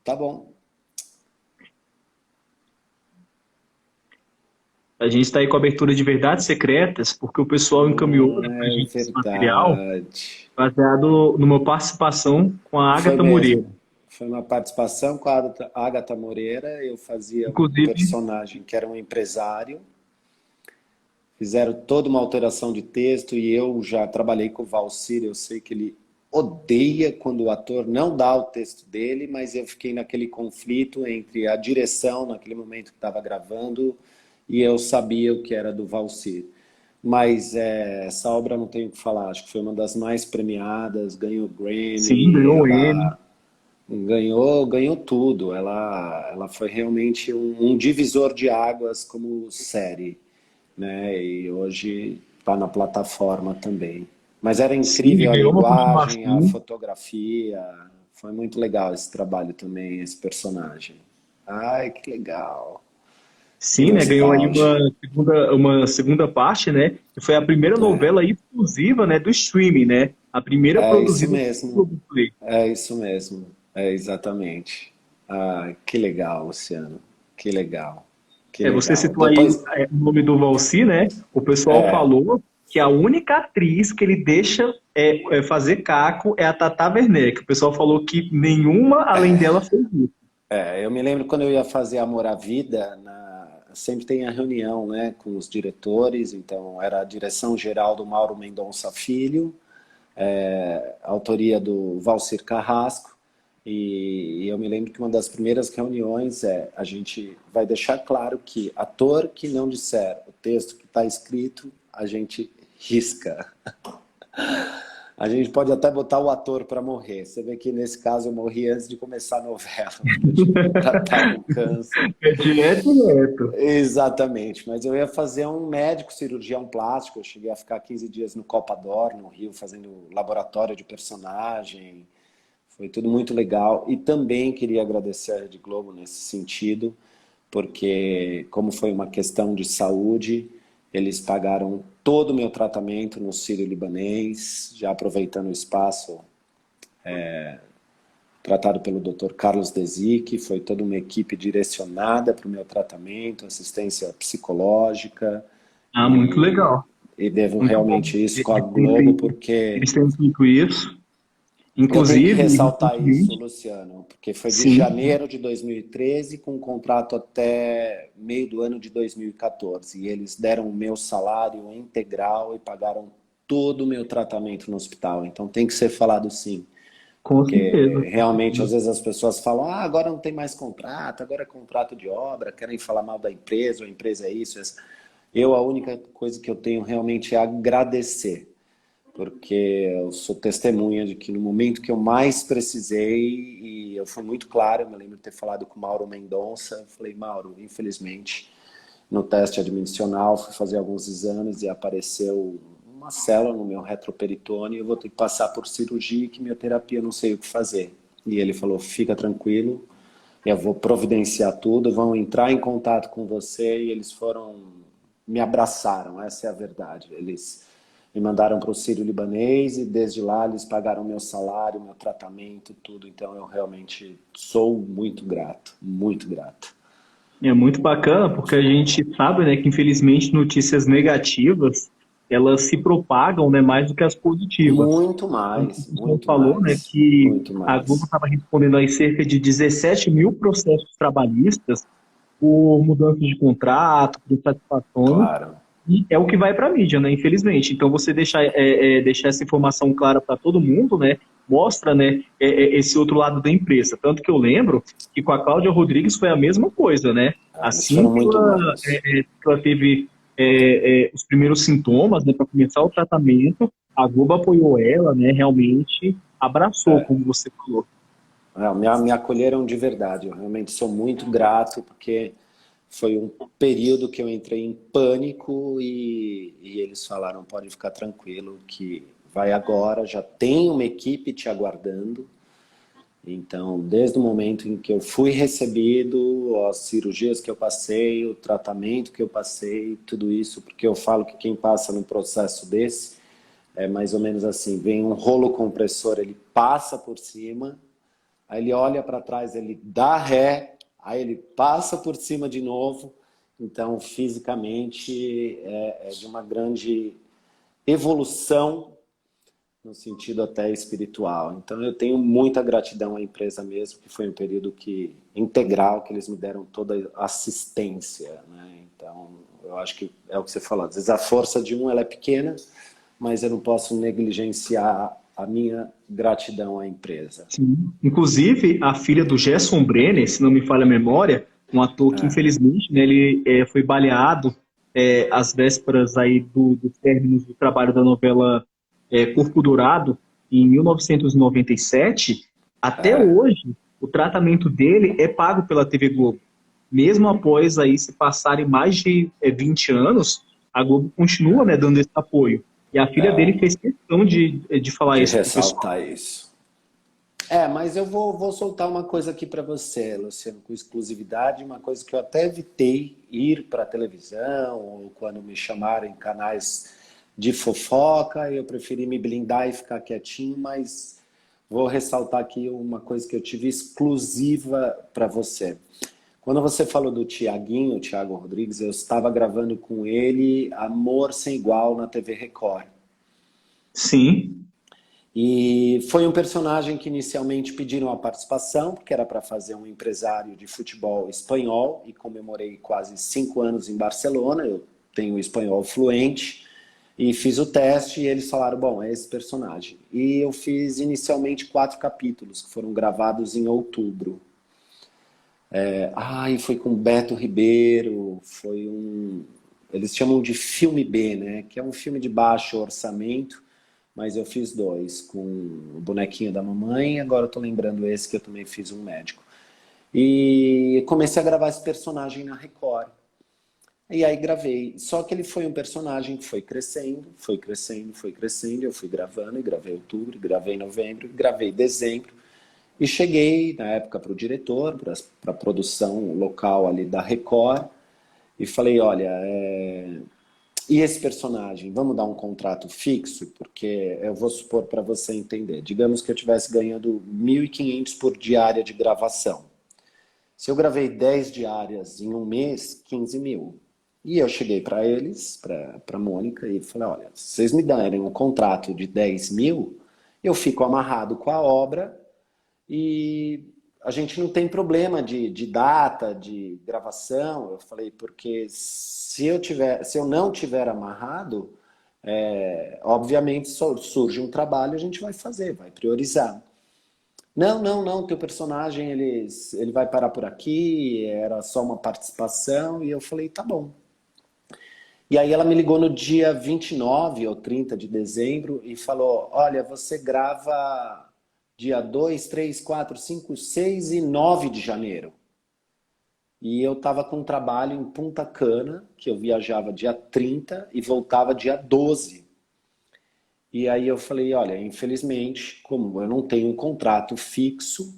Tá bom. A gente está aí com a abertura de Verdades Secretas, porque o pessoal encaminhou pra gente esse material Verdade. baseado numa participação com a Foi Agatha mesmo. Moreira. Foi uma participação com a Agatha Moreira. Eu fazia um Inclusive, personagem que era um empresário. Fizeram toda uma alteração de texto e eu já trabalhei com o Valcir. Eu sei que ele odeia quando o ator não dá o texto dele, mas eu fiquei naquele conflito entre a direção, naquele momento que estava gravando, e eu sabia o que era do Valcir. Mas essa obra não tenho o que falar, acho que foi uma das mais premiadas, ganhou Grammy. sim, ganhou o Emmy. Ganhou tudo. Ela foi realmente um divisor de águas como série, né? E hoje está na plataforma também. Mas era incrível a ganhou uma linguagem, a continuação. fotografia. Foi muito legal esse trabalho também, esse personagem. Ai, que legal. Sim, né? Ganhou aí uma segunda parte, né? Que foi a primeira novela exclusiva, né, do streaming, né? A primeira É isso produzida pelo mesmo. Globoplay. É isso mesmo. É exatamente. Ah, que legal, Luciano. Que legal. Que Você legal. citou aí Depois, o nome do Valci, né? O pessoal falou que a única atriz que ele deixa fazer Caco é a Tata Werneck. O pessoal falou que nenhuma além dela fez isso. eu me lembro quando eu ia fazer Amor à Vida, sempre tem a reunião, né, com os diretores, então era a direção geral do Mauro Mendonça Filho, autoria do Valcir Carrasco, e eu me lembro que uma das primeiras reuniões a gente vai deixar claro que ator que não disser o texto que está escrito, a gente risca. A gente pode até botar o ator para morrer. Você vê que nesse caso eu morri antes de começar a novela, porque eu tive que tratar um câncer. É direto. Exatamente, mas eu ia fazer um médico cirurgião plástico, eu cheguei a ficar 15 dias no Copador, no Rio, fazendo laboratório de personagem, foi tudo muito legal. E também queria agradecer a Rede Globo nesse sentido, porque como foi uma questão de saúde, eles pagaram todo o meu tratamento no Sírio-Libanês, já aproveitando o espaço, tratado pelo Dr. Carlos Desic, foi toda uma equipe direcionada para o meu tratamento, assistência psicológica. Ah, muito legal. E devo Muito realmente bom. isso com a Globo, porque Eles têm feito isso. eu tenho que Inclusive, ressaltar isso, recentemente, Luciano, porque foi de sim, janeiro de 2013 com um contrato até meio do ano de 2014. E eles deram o meu salário integral e pagaram todo o meu tratamento no hospital. Então tem que ser falado sim. com Porque certeza. realmente, às vezes as pessoas falam, agora não tem mais contrato, agora é contrato de obra, querem falar mal da empresa, ou a empresa é isso. A única coisa que eu tenho realmente é agradecer, porque eu sou testemunha de que no momento que eu mais precisei, e eu fui muito claro, eu me lembro de ter falado com o Mauro Mendonça, eu falei, Mauro, infelizmente, no teste admissional, fui fazer alguns exames e apareceu uma célula no meu retroperitônio, eu vou ter que passar por cirurgia e quimioterapia, não sei o que fazer. E ele falou, fica tranquilo, eu vou providenciar tudo, vão entrar em contato com você, e eles me abraçaram, essa é a verdade. Eles me mandaram para o Sírio-Libanês e desde lá eles pagaram meu salário, meu tratamento, tudo. Então eu realmente sou muito grato, muito grato. É muito bacana, porque a gente sabe, né, que infelizmente notícias negativas, elas se propagam, né, mais do que as positivas. Muito Tanto que o mais, pessoal muito falou, né, mais, que muito a Globo mais. estava respondendo aí cerca de 17 mil processos trabalhistas por mudança de contrato, por insatisfações, Claro. e é o que vai para a mídia, né, infelizmente. Então, você deixar essa informação clara para todo mundo, né, mostra, né, esse outro lado da empresa. Tanto que eu lembro que com a Cláudia Rodrigues foi a mesma coisa, né? Eles Assim foram que muito que bons. ela teve os primeiros sintomas, né, para começar o tratamento, a Globo apoiou ela, né, realmente abraçou, como você falou. Me acolheram de verdade, eu realmente sou muito grato, porque foi um período que eu entrei em pânico e eles falaram, pode ficar tranquilo que vai agora, já tem uma equipe te aguardando. Então, desde o momento em que eu fui recebido, as cirurgias que eu passei, o tratamento que eu passei, tudo isso, porque eu falo que quem passa num processo desse é mais ou menos assim, vem um rolo compressor, ele passa por cima, aí ele olha para trás, ele dá ré, aí ele passa por cima de novo. Então, fisicamente, é de uma grande evolução, no sentido até espiritual. Então, eu tenho muita gratidão à empresa mesmo, que foi um período integral, que eles me deram toda a assistência, né? Então, eu acho que é o que você falou. Às vezes a força de ela é pequena, mas eu não posso negligenciar a minha gratidão à empresa. Sim. Inclusive, a filha do Gerson Brenner, se não me falha a memória, um ator que, infelizmente, né, ele foi baleado às vésperas aí dos términos do trabalho da novela Corpo Dourado, em 1997. Até hoje, o tratamento dele é pago pela TV Globo. Mesmo após aí se passarem mais de 20 anos, a Globo continua, né, dando esse apoio. E a filha dele fez questão de falar De isso pro pessoal. ressaltar isso. Mas eu vou soltar uma coisa aqui para você, Luciano, com exclusividade, uma coisa que eu até evitei ir para a televisão, ou quando me chamaram em canais de fofoca, eu preferi me blindar e ficar quietinho, mas vou ressaltar aqui uma coisa que eu tive exclusiva para você. Quando você falou do Tiaguinho, Thiago Rodrigues, eu estava gravando com ele Amor Sem Igual na TV Record. Sim. E foi um personagem que inicialmente pediram a participação, porque era para fazer um empresário de futebol espanhol, e comemorei quase 5 anos em Barcelona, eu tenho espanhol fluente, e fiz o teste e eles falaram, bom, é esse personagem. E eu fiz inicialmente 4 capítulos, que foram gravados em outubro. E foi com Beto Ribeiro, eles chamam de filme B, né? Que é um filme de baixo orçamento, mas eu fiz 2, com o Bonequinho da Mamãe, e agora eu tô lembrando esse que eu também fiz um médico. E comecei a gravar esse personagem na Record. E aí gravei. Só que ele foi um personagem que foi crescendo, foi crescendo, foi crescendo. Eu fui gravando, e gravei outubro, e gravei novembro, e gravei dezembro. E cheguei, na época, para o diretor, para a produção local ali da Record, e falei, olha, e esse personagem, vamos dar um contrato fixo? Porque eu vou supor para você entender. Digamos que eu estivesse ganhando 1.500 por diária de gravação. Se eu gravei 10 diárias em um mês, 15 mil. E eu cheguei para eles, para a Mônica, e falei, olha, se vocês me darem um contrato de 10 mil, eu fico amarrado com a obra e a gente não tem problema de data, de gravação. Eu falei, porque se eu não tiver amarrado, obviamente surge um trabalho, a gente vai fazer, vai priorizar. Não, teu personagem ele vai parar por aqui, era só uma participação, e eu falei, tá bom. E aí ela me ligou no dia 29 ou 30 de dezembro e falou, olha, você grava dia 2, 3, 4, 5, 6 e 9 de janeiro. E eu estava com um trabalho em Punta Cana, que eu viajava dia 30 e voltava dia 12. E aí eu falei, olha, infelizmente, como eu não tenho um contrato fixo,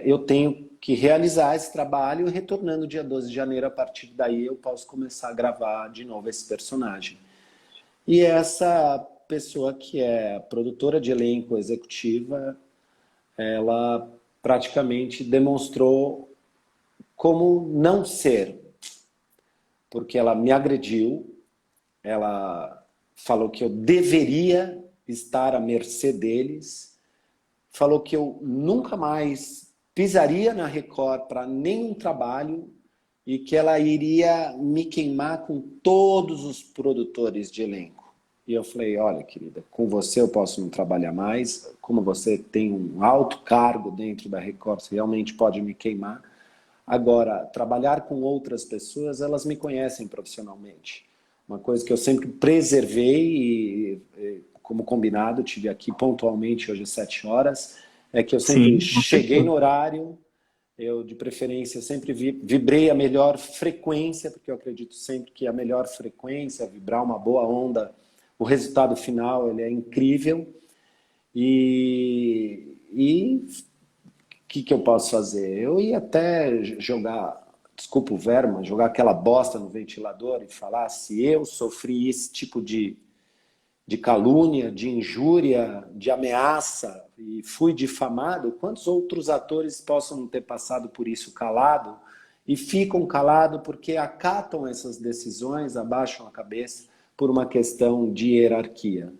eu tenho que realizar esse trabalho, e retornando dia 12 de janeiro, a partir daí eu posso começar a gravar de novo esse personagem. E essa pessoa que é produtora de elenco executiva, ela praticamente demonstrou como não ser, porque ela me agrediu, ela falou que eu deveria estar à mercê deles, falou que eu nunca mais pisaria na Record para nenhum trabalho e que ela iria me queimar com todos os produtores de elenco. E eu falei, olha, querida, com você eu posso não trabalhar mais, como você tem um alto cargo dentro da Record, você realmente pode me queimar. Agora, trabalhar com outras pessoas, elas me conhecem profissionalmente. Uma coisa que eu sempre preservei, e como combinado, tive aqui pontualmente hoje às 7 horas, é que eu sempre cheguei no horário, eu de preferência sempre vibrei a melhor frequência, porque eu acredito sempre que a melhor frequência, vibrar uma boa onda, o resultado final ele é incrível. E o que eu posso fazer? Eu ia até jogar, desculpa o verbo, mas jogar aquela bosta no ventilador e falar, se eu sofri esse tipo de calúnia, de injúria, de ameaça e fui difamado, quantos outros atores possam ter passado por isso calado e ficam calados porque acatam essas decisões, abaixam a cabeça por uma questão de hierarquia.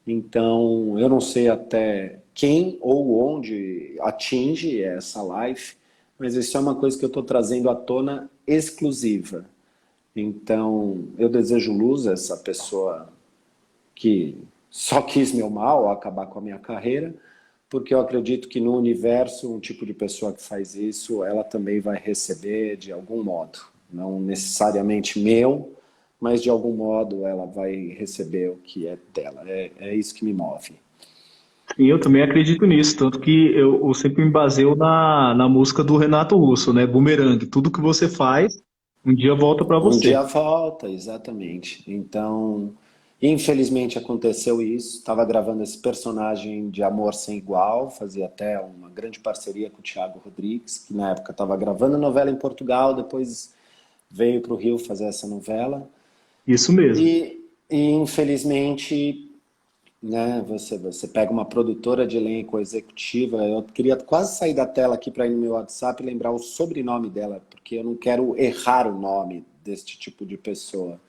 Então, eu não sei até quem ou onde atinge essa live, mas isso é uma coisa que eu estou trazendo à tona exclusiva. Então, eu desejo luz a essa pessoa que só quis meu mal, acabar com a minha carreira, porque eu acredito que no universo, um tipo de pessoa que faz isso, ela também vai receber de algum modo. Não necessariamente meu, mas de algum modo ela vai receber o que é dela. É isso que me move. E eu também acredito nisso, tanto que eu sempre me baseio na música do Renato Russo, né? Boomerang. Tudo que você faz, um dia volta para Um você. dia volta, exatamente. Então, Infelizmente aconteceu isso, estava gravando esse personagem de Amor Sem Igual, fazia até uma grande parceria com o Thiago Rodrigues, que na época estava gravando a novela em Portugal, depois veio para o Rio fazer essa novela. Isso mesmo. E infelizmente, né, você pega uma produtora de elenco executiva, eu queria quase sair da tela aqui para ir no meu WhatsApp e lembrar o sobrenome dela, porque eu não quero errar o nome deste tipo de pessoa.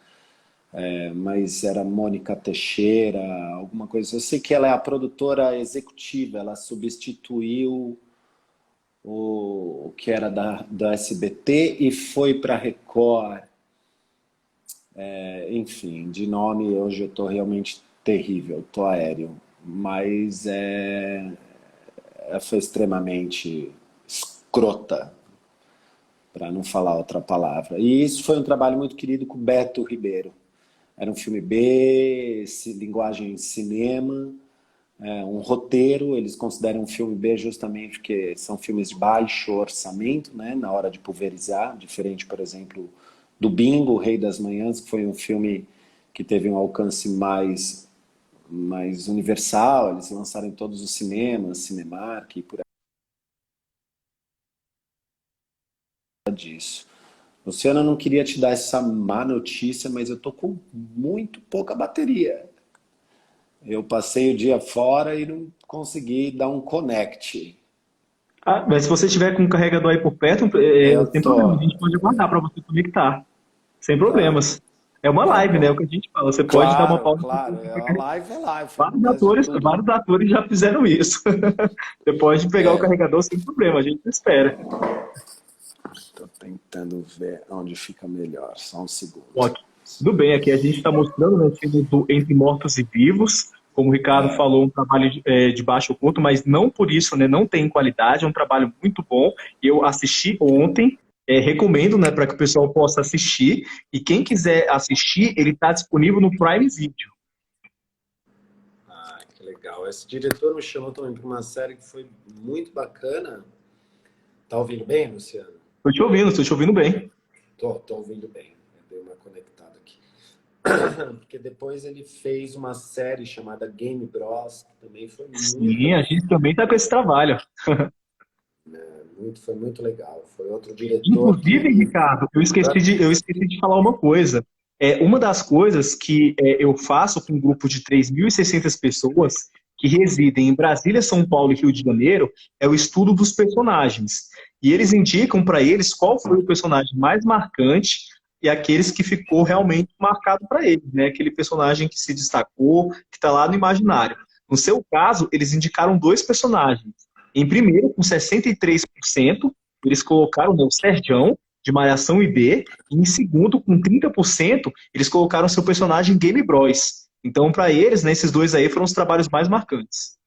Mas era Mônica Teixeira, alguma coisa. Eu sei que ela é a produtora executiva, ela substituiu o que era da SBT e foi para a Record. Enfim, de nome hoje eu estou realmente terrível, estou aéreo. Mas foi extremamente escrota, para não falar outra palavra. E isso foi um trabalho muito querido com o Beto Ribeiro. Era um filme B, linguagem cinema, um roteiro. Eles consideram um filme B justamente porque são filmes de baixo orçamento, né, na hora de pulverizar, diferente, por exemplo, do Bingo, o Rei das Manhãs, que foi um filme que teve um alcance mais universal. Eles lançaram em todos os cinemas, Cinemark e por aí disso. Luciana, eu não queria te dar essa má notícia, mas eu tô com muito pouca bateria. Eu passei o dia fora e não consegui dar um connect. Mas se você tiver com um carregador aí por perto, Eu sem problema, a tô. gente pode aguardar para você conectar. Sem Tá, problemas. É uma tá live, né? É bom. o que a gente fala. Você pode dar uma Claro, pausa. claro. A live é live. Acontece de tudo. Vários atores já fizeram isso. Você pode pegar o É, carregador sem problema, a gente espera. tô tentando ver onde fica melhor. Só um segundo. Ótimo. Tudo bem, aqui a gente está mostrando, né, filme do Entre Mortos e Vivos. Como o Ricardo falou, um trabalho de baixo custo, mas não por isso, né, não tem qualidade, é um trabalho muito bom. Eu assisti ontem, recomendo, né, para que o pessoal possa assistir. E quem quiser assistir, ele está disponível no Prime Video. Ah, que legal. Esse diretor me chamou também para uma série que foi muito bacana. Tá ouvindo bem, Luciano? Estou te ouvindo bem. Tô ouvindo bem. Eu dei uma conectada aqui. Porque depois ele fez uma série chamada Game Bros, que também foi muito Sim, a legal. gente também está com esse trabalho. Foi muito legal. Foi outro diretor Inclusive, que... Ricardo, eu esqueci de falar uma coisa. Uma das coisas que eu faço com um grupo de 3.600 pessoas que residem em Brasília, São Paulo e Rio de Janeiro é o estudo dos personagens. E eles indicam para eles qual foi o personagem mais marcante e aqueles que ficou realmente marcado para eles, né? Aquele personagem que se destacou, que está lá no imaginário. No seu caso, eles indicaram dois personagens. Em primeiro, com 63%, eles colocaram, né, o Serjão, de Malhação IB, e em segundo, com 30%, eles colocaram seu personagem Game Bros. Então, para eles, né, esses dois aí foram os trabalhos mais marcantes.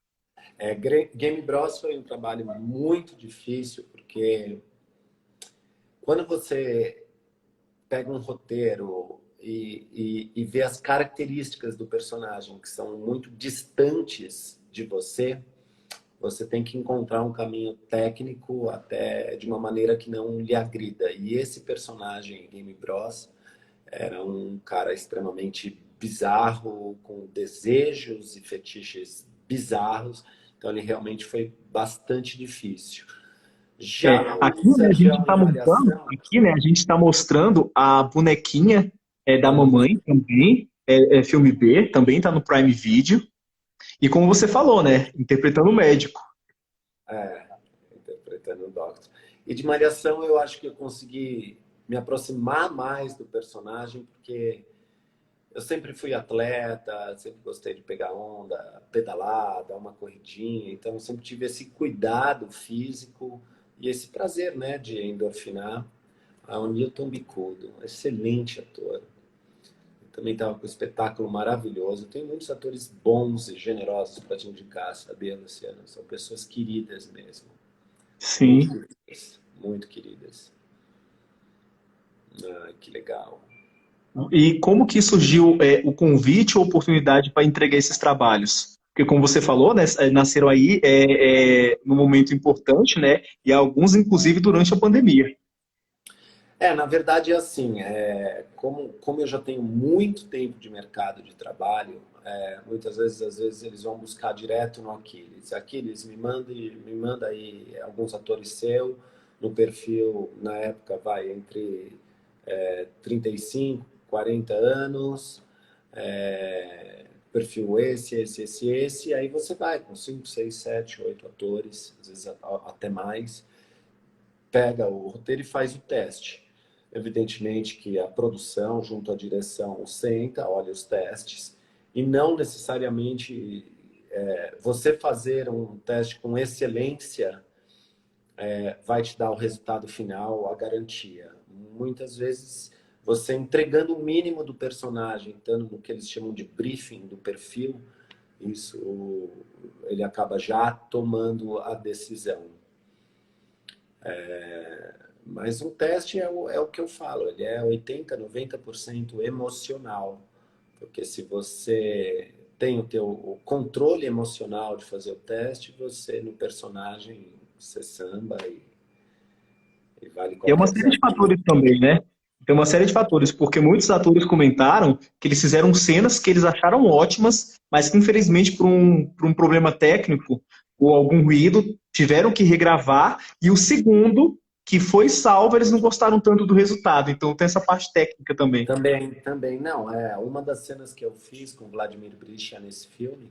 Game Bros foi um trabalho muito difícil, porque quando você pega um roteiro e vê as características do personagem que são muito distantes de você, você tem que encontrar um caminho técnico até de uma maneira que não lhe agrida. E esse personagem, Game Bros, era um cara extremamente bizarro, com desejos e fetiches bizarros. Então ele realmente foi bastante difícil. Já o Aqui, né, a gente Sergião está de mostrando, Malhação... aqui, né, a gente está mostrando a bonequinha da mamãe também, filme B, também está no Prime Video. E como você falou, né, interpretando o médico. Interpretando o Doctor. E de Malhação eu acho que eu consegui me aproximar mais do personagem, porque eu sempre fui atleta, sempre gostei de pegar onda, pedalar, dar uma corridinha, então eu sempre tive esse cuidado físico e esse prazer, né, de endorfinar. O Newton Bicudo, excelente ator. Também estava com um espetáculo maravilhoso. Tem muitos atores bons e generosos para te indicar, sabia, Luciana? São pessoas queridas mesmo. Sim. Muito queridas. Muito queridas. Que legal. E como que surgiu o convite ou oportunidade para entregar esses trabalhos? Porque, como você falou, né, nasceram aí num momento importante, né? E alguns, inclusive, durante a pandemia. Na verdade é assim, como eu já tenho muito tempo de mercado de trabalho, muitas vezes, às vezes eles vão buscar direto no Aquiles. Aquiles, me manda aí alguns atores seu no perfil, na época vai entre 35, 40 anos, perfil esse, aí você vai com 5, 6, 7, 8 atores, às vezes até mais, pega o roteiro e faz o teste. Evidentemente que a produção, junto à direção, senta, olha os testes, e não necessariamente você fazer um teste com excelência vai te dar o resultado final, a garantia. Muitas vezes, você entregando o mínimo do personagem, estando no que eles chamam de briefing do perfil, isso ele acaba já tomando a decisão. Mas um teste é o que eu falo, ele é 80, 90% emocional. Porque se você tem o controle emocional de fazer o teste, você no personagem, você samba e vale E é uma qualquer série de desafio. fatores também, né? Tem uma série de fatores, porque muitos atores comentaram que eles fizeram cenas que eles acharam ótimas, mas que infelizmente por um problema técnico ou algum ruído, tiveram que regravar, e o segundo, que foi salvo, eles não gostaram tanto do resultado. Então tem essa parte técnica também. Também, não. Uma das cenas que eu fiz com Vladimir Bricha nesse filme,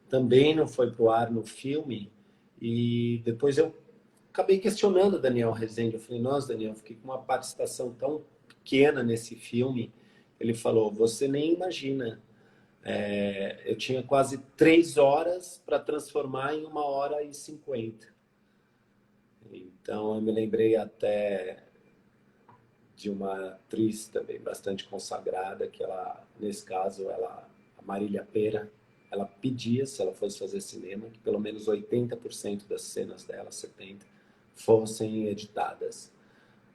também não foi pro ar no filme, e depois eu acabei questionando o Daniel Rezende. Eu falei, nossa, Daniel, eu fiquei com uma participação tão pequena nesse filme. Ele falou, você nem imagina. Eu tinha quase 3 horas para transformar em 1 hora e 50. Então eu me lembrei até de uma atriz também bastante consagrada, que ela, nesse caso, a Marília Pêra, ela pedia, se ela fosse fazer cinema, que pelo menos 80% das cenas dela, 70%, fossem editadas.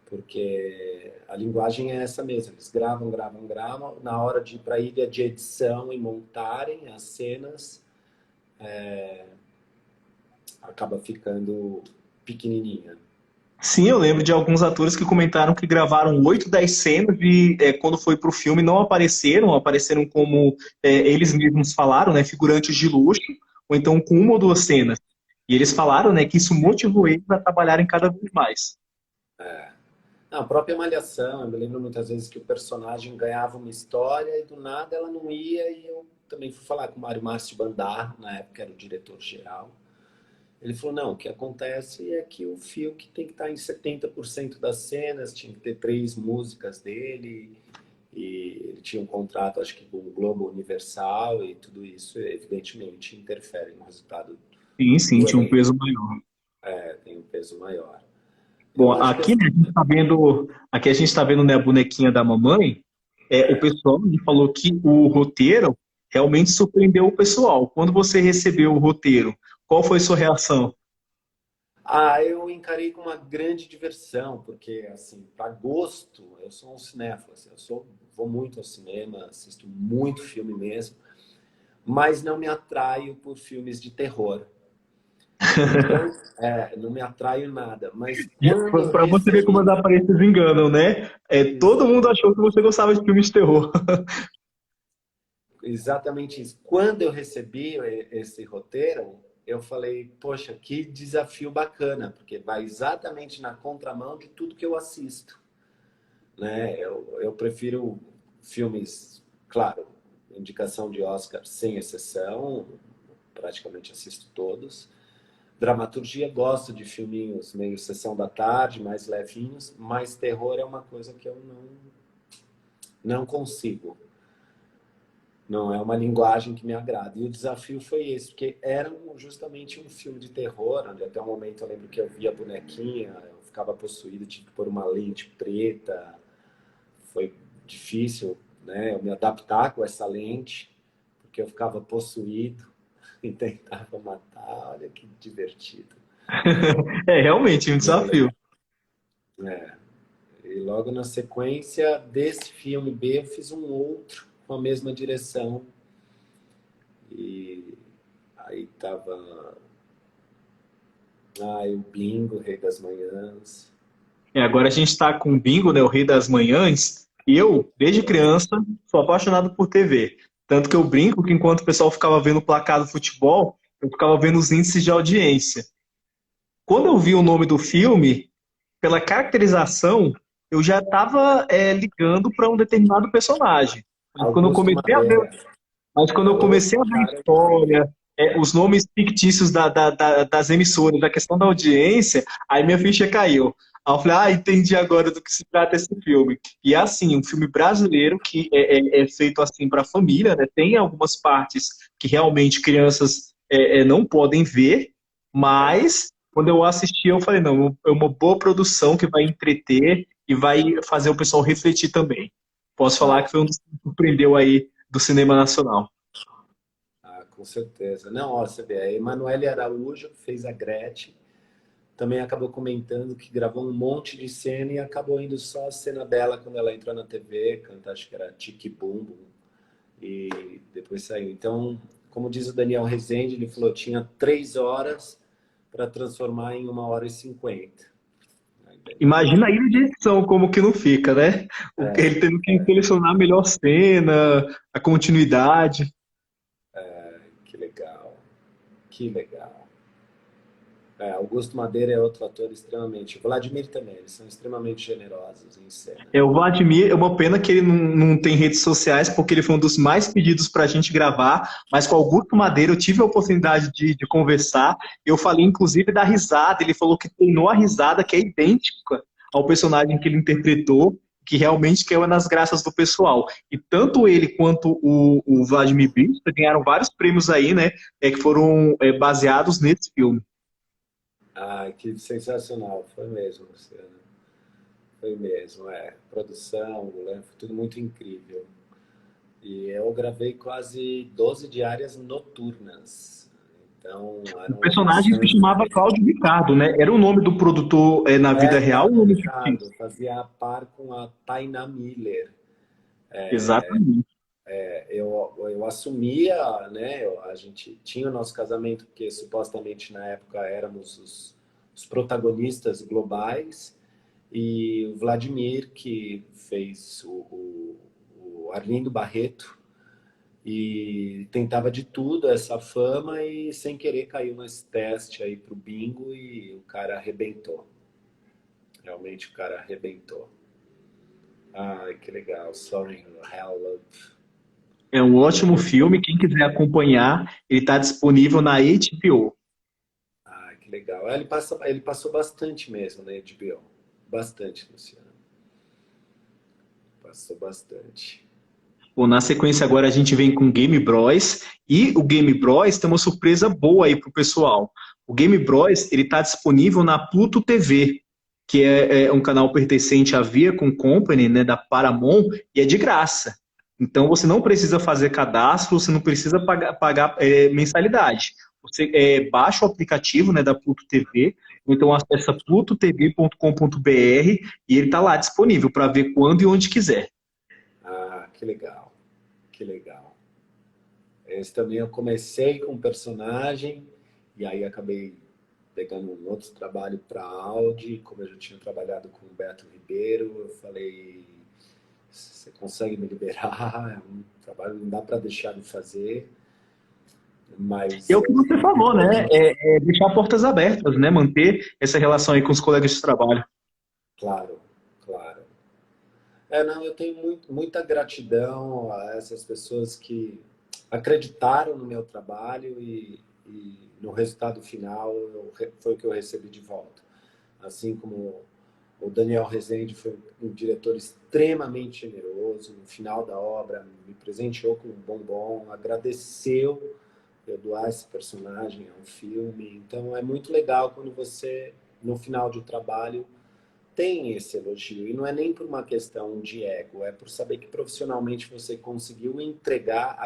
Porque a linguagem é essa mesmo, eles gravam, na hora de ir para a ilha de edição e montarem as cenas, acaba ficando pequenininha. Sim, eu lembro de alguns atores que comentaram que gravaram 8, 10 cenas e quando foi pro filme não apareceram, apareceram como eles mesmos falaram, né, figurantes de luxo, ou então com uma ou duas cenas. E eles falaram, né, que isso motivou eles a trabalharem cada vez mais. Não, a própria Malhação, eu me lembro muitas vezes que o personagem ganhava uma história e do nada ela não ia, e eu também fui falar com o Mário Márcio Bandar, na época era o diretor-geral. Ele falou, não, o que acontece é que o Fiuk tem que estar em 70% das cenas, tinha que ter 3 músicas dele, e ele tinha um contrato, acho que com o Globo Universal, e tudo isso, evidentemente, interfere no resultado Sim, sim, do tinha um elenco. peso maior. Tem um peso maior. Bom, Eu acho que aqui, né, a gente tá vendo, aqui a gente tá vendo, né, a bonequinha da mamãe. O pessoal me falou que o roteiro realmente surpreendeu o pessoal. Quando você recebeu o roteiro, qual foi sua reação? eu encarei com uma grande diversão, porque, assim, para gosto, eu sou um cinéfilo, assim, vou muito ao cinema, assisto muito filme mesmo, mas não me atraio por filmes de terror. Então, não me atraio nada. Mas quando eu Para você ver como as recebi, aparências enganam, né? Todo mundo exatamente, achou que você gostava de filmes de terror. exatamente isso, quando eu recebi esse roteiro, eu falei, poxa, que desafio bacana, porque vai exatamente na contramão de tudo que eu assisto. Né? Eu prefiro filmes, claro, indicação de Oscar sem exceção, praticamente assisto todos. Dramaturgia, gosto de filminhos meio sessão da tarde, mais levinhos, mas terror é uma coisa que eu não consigo. Não é uma linguagem que me agrada. E o desafio foi esse, porque era justamente um filme de terror, onde até o momento eu lembro que eu via a bonequinha, eu ficava possuído, tive que pôr uma lente preta, foi difícil, né, eu me adaptar com essa lente, porque eu ficava possuído e tentava matar. Olha que divertido. É realmente um desafio. É. E logo na sequência desse filme B, eu fiz um outro com a mesma direção. E aí tava o Bingo, Rei das Manhãs. Agora a gente está com o Bingo, né, o Rei das Manhãs, e eu, desde criança, sou apaixonado por TV. Tanto que eu brinco que enquanto o pessoal ficava vendo o placar do futebol, eu ficava vendo os índices de audiência. Quando eu vi o nome do filme, pela caracterização, eu já estava ligando para um determinado personagem. Mas quando eu Augusto comecei a ver Madeira. Mas quando eu Falou comecei esse a ver a cara que história, os nomes fictícios das emissoras, da questão da audiência, aí minha ficha caiu. Aí eu falei, entendi agora do que se trata esse filme. E é assim, um filme brasileiro que é feito assim para a família, né? Tem algumas partes que realmente crianças não podem ver, mas quando eu assisti, eu falei, não, é uma boa produção que vai entreter e vai fazer o pessoal refletir também. Posso falar ah, que foi um dos que me surpreendeu aí do cinema nacional. com certeza. Não, ó, você vê, a Emanuele Araújo fez a Gretchen, também acabou comentando que gravou um monte de cena e acabou indo só a cena dela quando ela entrou na TV, canta, acho que era Tiki Bum Bum, e depois saiu. Então, como diz o Daniel Rezende, ele falou tinha 3 horas para transformar em 1 hora e 50. Aí, Daniel, Imagina a ilha de edição, como que não fica, né? Ele tendo que selecionar a melhor cena, a continuidade. que legal, que legal. Augusto Madeira é outro ator extremamente. Vladimir também, eles são extremamente generosos em cena. O Vladimir, é uma pena que ele não tem redes sociais, porque ele foi um dos mais pedidos para a gente gravar, mas com o Augusto Madeira eu tive a oportunidade de conversar, eu falei inclusive da risada, ele falou que treinou a risada, que é idêntica ao personagem que ele interpretou, que realmente caiu nas graças do pessoal. E tanto ele quanto o Vladimir Brista ganharam vários prêmios aí, né, que foram baseados nesse filme. Que sensacional, foi mesmo, Luciano. Foi mesmo, Produção, né? Foi tudo muito incrível. E eu gravei quase 12 diárias noturnas. Então, O eram personagem se locuções. chamava Cláudio Ricardo, né? Era o nome do produtor na vida real ou Cláudio o nome Ricardo, fictício? fazia a par com a Tainá Miller. Exatamente. Eu assumia, né? A gente tinha o nosso casamento, porque supostamente na época éramos os protagonistas globais, e o Vladimir, que fez o Arlindo Barreto, e tentava de tudo essa fama e sem querer caiu nesse teste aí pro bingo e o cara arrebentou. Realmente o cara arrebentou. Ai, que legal. Sorry, Hell Love. É um ótimo filme. Quem quiser acompanhar, ele está disponível na HBO. Ah, que legal. Ele passou bastante mesmo na HBO. Bastante, Luciano. Passou bastante. Bom, na sequência agora a gente vem com Game Bros. E o Game Bros tem uma surpresa boa aí pro pessoal. O Game Bros ele está disponível na Pluto TV, que é um canal pertencente à Viacom Company, né, da Paramount, e é de graça. Então você não precisa fazer cadastro, você não precisa pagar mensalidade. Você baixa o aplicativo, né, da Pluto TV, ou então acessa plutotv.com.br e ele está lá disponível para ver quando e onde quiser. Ah, que legal. Que legal. Esse também eu comecei com um personagem e aí acabei pegando um outro trabalho para a Audi. Como eu já tinha trabalhado com o Beto Ribeiro, eu falei: você consegue me liberar? É um trabalho, não dá para deixar de fazer. É Mas o que você falou, né? É deixar portas abertas, né? Manter essa relação aí com os colegas de trabalho. claro, claro. Não, eu tenho muita gratidão a essas pessoas que acreditaram no meu trabalho e no resultado final foi o que eu recebi de volta. Assim como o Daniel Rezende foi um diretor extremamente generoso, no final da obra me presenteou com um bombom, agradeceu eu doar esse personagem a um filme. Então é muito legal quando você, no final de um trabalho, tem esse elogio. E não é nem por uma questão de ego, é por saber que profissionalmente você conseguiu entregar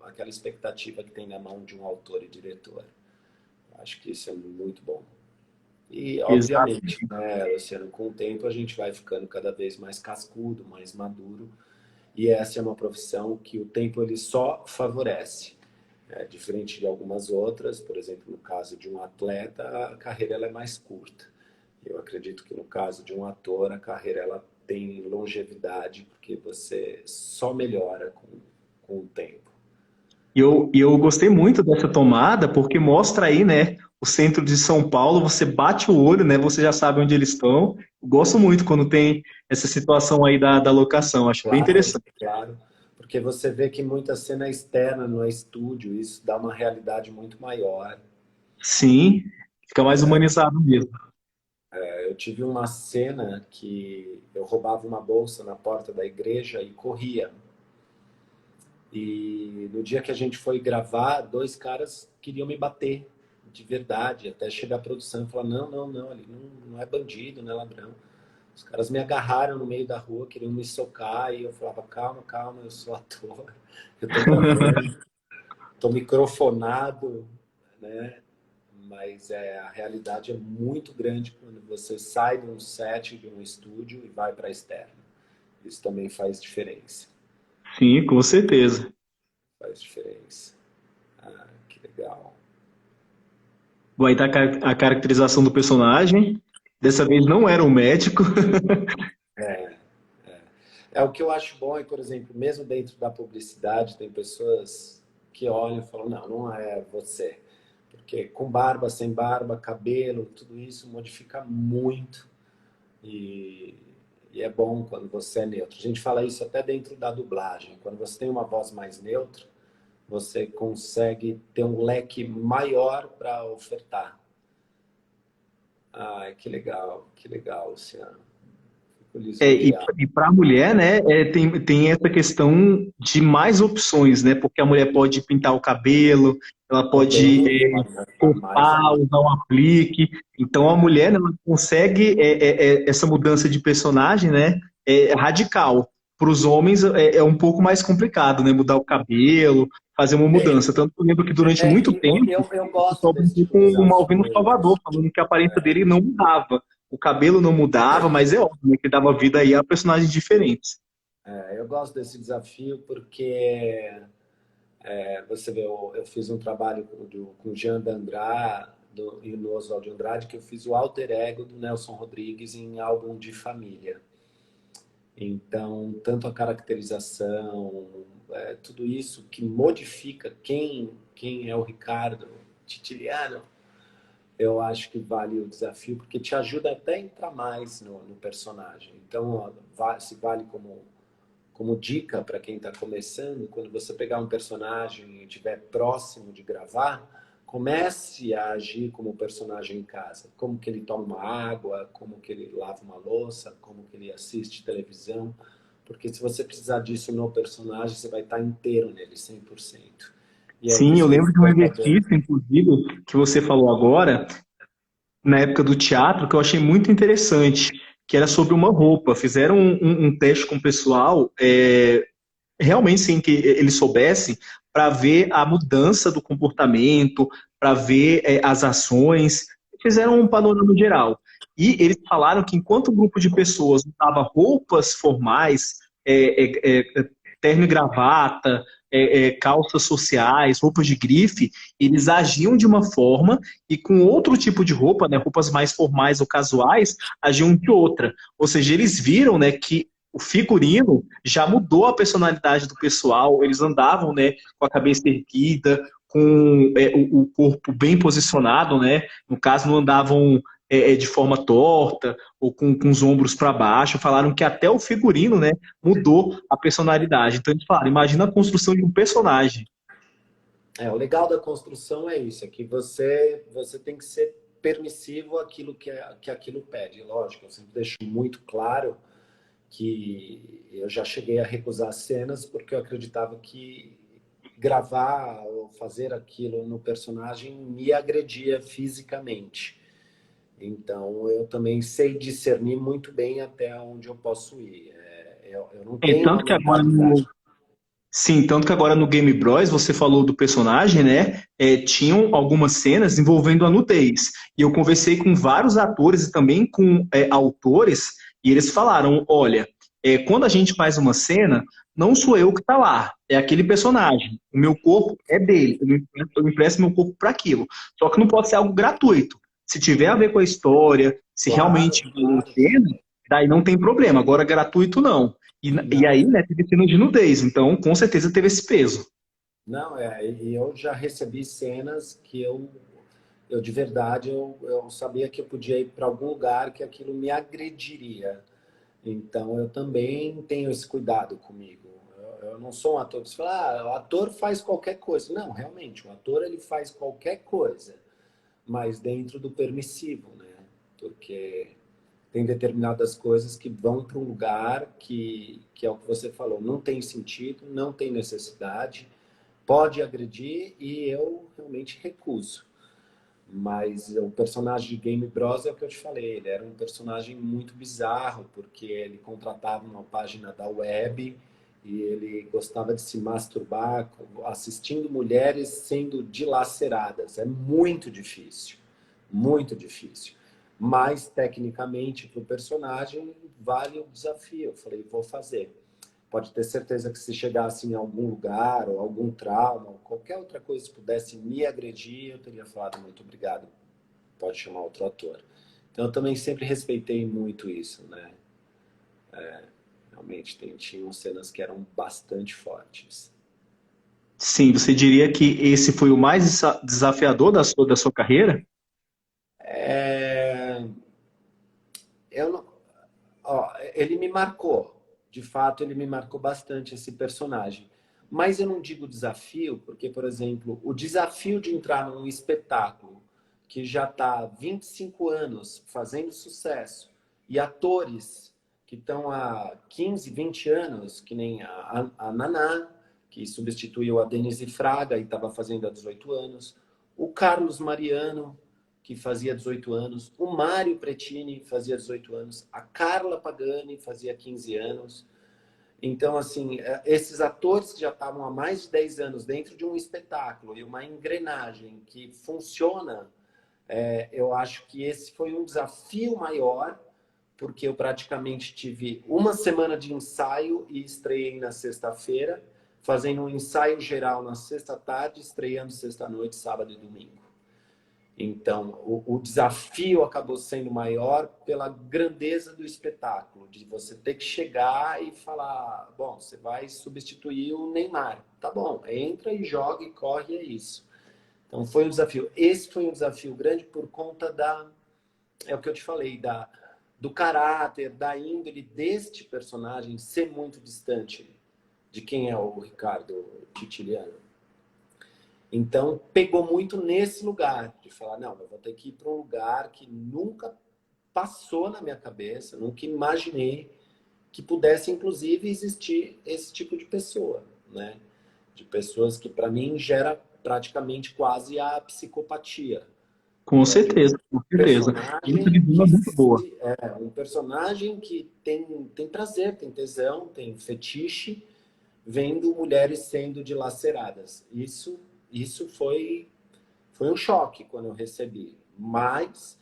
aquela expectativa que tem na mão de um autor e diretor. Acho que isso é muito bom. E, Exato. obviamente, né, Luciano, com o tempo a gente vai ficando cada vez mais cascudo, mais maduro. E essa é uma profissão que o tempo ele só favorece. Diferente de algumas outras, por exemplo, no caso de um atleta, a carreira ela é mais curta. Eu acredito que no caso de um ator, a carreira ela tem longevidade, porque você só melhora com o tempo. E eu gostei muito dessa tomada, porque mostra aí, né, o centro de São Paulo, você bate o olho, né, você já sabe onde eles estão. Eu gosto muito quando tem essa situação aí da locação, acho bem Claro, interessante. claro. Porque você vê que muita cena é externa, no estúdio, isso dá uma realidade muito maior. Sim, fica mais humanizado mesmo. Eu tive uma cena que eu roubava uma bolsa na porta da igreja e corria. E no dia que a gente foi gravar, dois caras queriam me bater, de verdade, até chegar a produção e falar, não, não, não, ele não é bandido, não é ladrão. Os caras me agarraram no meio da rua, queriam me socar, e eu falava, calma, calma, eu sou ator, eu tô gravando, tô microfonado, né? Mas a realidade é muito grande quando você sai de um set, de um estúdio e vai para externo. Isso também faz diferença. Sim, com certeza. Faz diferença. Ah, que legal. Vai estar a caracterização do personagem. Dessa vez não era um médico. É o que eu acho bom é, por exemplo, mesmo dentro da publicidade, tem pessoas que olham e falam, não, não é você. Porque com barba, sem barba, cabelo, tudo isso modifica muito. E, e é bom quando você é neutro. A gente fala isso até dentro da dublagem. Quando você tem uma voz mais neutra, você consegue ter um leque maior para ofertar. Ai, que legal, Luciano. Fico E lisonjeado. para a mulher, né, tem essa questão de mais opções, né? Porque a mulher pode pintar o cabelo, ela pode Também pode gastar mais cortar, ainda. usar um aplique. Então a mulher, né, ela consegue essa mudança de personagem, né? Radical. Para os homens é um pouco mais complicado, né? Mudar o cabelo, fazer uma mudança. Tanto que eu lembro que durante muito E tempo eu o gosto pessoal desse brincou tipo de com o Malvino desafio. Salvador, falando que a aparência dele não mudava. O cabelo não mudava, mas é óbvio, né, que dava vida aí a personagens diferentes. Eu gosto desse desafio porque você vê, eu fiz um trabalho com o Jean D'André e no Oswald de Andrade, que eu fiz o alter ego do Nelson Rodrigues em álbum de família. Então, tanto a caracterização, tudo isso que modifica quem é o Ricardo Titiliano, eu acho que vale o desafio, porque te ajuda até a entrar mais no personagem. Então, se vale como dica para quem está começando, quando você pegar um personagem e estiver próximo de gravar, comece a agir como o personagem em casa. Como que ele toma uma água, como que ele lava uma louça, como que ele assiste televisão. Porque se você precisar disso no personagem, você vai estar inteiro nele, 100%. E é Sim, eu isso que o lembro de um espectador... exercício, inclusive, que você falou agora, na época do teatro, que eu achei muito interessante, que era sobre uma roupa. Fizeram um teste com o pessoal, realmente sem que eles soubessem, para ver a mudança do comportamento, para ver as ações. Fizeram um panorama geral. E eles falaram que enquanto o grupo de pessoas usava roupas formais, terno e gravata, calças sociais, roupas de grife, eles agiam de uma forma e com outro tipo de roupa, né, roupas mais formais ou casuais, agiam de outra. Ou seja, eles viram, né, que o figurino já mudou a personalidade do pessoal, eles andavam, né, com a cabeça erguida, com o corpo bem posicionado, né, no caso não andavam de forma torta ou com os ombros para baixo, falaram que até o figurino, né, mudou a personalidade. Então eles falaram, imagina a construção de um personagem. o legal da construção é isso, é que você tem que ser permissivo àquilo que aquilo pede. Lógico, eu sempre deixo muito claro que eu já cheguei a recusar cenas porque eu acreditava que gravar ou fazer aquilo no personagem me agredia fisicamente. Então, eu também sei discernir muito bem até onde eu posso ir. Eu não tenho uma Tanto que agora mentalidade. sim, tanto que agora no Game Bros, você falou do personagem, né? Tinham algumas cenas envolvendo a nudez. E eu conversei com vários atores e também com autores, e eles falaram: olha, quando a gente faz uma cena, não sou eu que está lá, é aquele personagem. O meu corpo é dele, eu empresto meu corpo para aquilo. Só que não pode ser algo gratuito. Se tiver a ver com a história, se Claro, realmente valeu a claro. pena, daí não tem problema. Agora, gratuito não. E Não. aí, né, teve cena de nudez, então com certeza teve esse peso. Não, e eu já recebi cenas que eu de verdade, eu sabia que eu podia ir para algum lugar que aquilo me agrediria. Então, eu também tenho esse cuidado comigo. Eu não sou um ator que você fala, o ator faz qualquer coisa. Não, realmente, o ator ele faz qualquer coisa, mas dentro do permissivo, né? Porque tem determinadas coisas que vão para um lugar que é o que você falou, não tem sentido, não tem necessidade, pode agredir e eu realmente recuso. Mas o personagem de Game Bros é o que eu te falei, ele era um personagem muito bizarro, porque ele contratava uma página da web e ele gostava de se masturbar assistindo mulheres sendo dilaceradas. É muito difícil, muito difícil. Mas, tecnicamente, para o personagem, vale o desafio. Eu falei, vou fazer. Pode ter certeza que se chegasse em algum lugar, ou algum trauma, ou qualquer outra coisa que pudesse me agredir, eu teria falado muito obrigado, pode chamar outro ator. Então eu também sempre respeitei muito isso, né? Realmente, tinham cenas que eram bastante fortes. Sim, você diria que esse foi o mais desafiador da sua carreira? É... Eu não... Ó, ele me marcou. De fato, ele me marcou bastante, esse personagem. Mas eu não digo desafio, porque, por exemplo, o desafio de entrar num espetáculo que já está há 25 anos fazendo sucesso, e atores que estão há 15, 20 anos, que nem a Naná, que substituiu a Denise Fraga e estava fazendo há 18 anos, o Carlos Mariano, que fazia 18 anos, o Mário Pretini fazia 18 anos, a Carla Pagani fazia 15 anos. Então, assim, esses atores que já estavam há mais de 10 anos dentro de um espetáculo e uma engrenagem que funciona, eu acho que esse foi um desafio maior, porque eu praticamente tive uma semana de ensaio e estreiei na sexta-feira, fazendo um ensaio geral na sexta tarde, estreando sexta-noite, sábado e domingo. Então, o desafio acabou sendo maior pela grandeza do espetáculo, de você ter que chegar e falar, bom, você vai substituir o Neymar. Tá bom, entra e joga e corre, é isso. Então, foi um desafio. Esse foi um desafio grande por conta é o que eu te falei, do caráter, da índole deste personagem ser muito distante de quem é o Ricardo Titiliano. Então, pegou muito nesse lugar, de falar, não, eu vou ter que ir para um lugar que nunca passou na minha cabeça, nunca imaginei que pudesse, inclusive, existir esse tipo de pessoa, né? De pessoas que, para mim, gera praticamente quase a psicopatia. Com É de um certeza, com certeza. Essa personagem visão é muito boa. um personagem que tem prazer, tem tesão, tem fetiche, vendo mulheres sendo dilaceradas. Isso foi um choque quando eu recebi. Mas,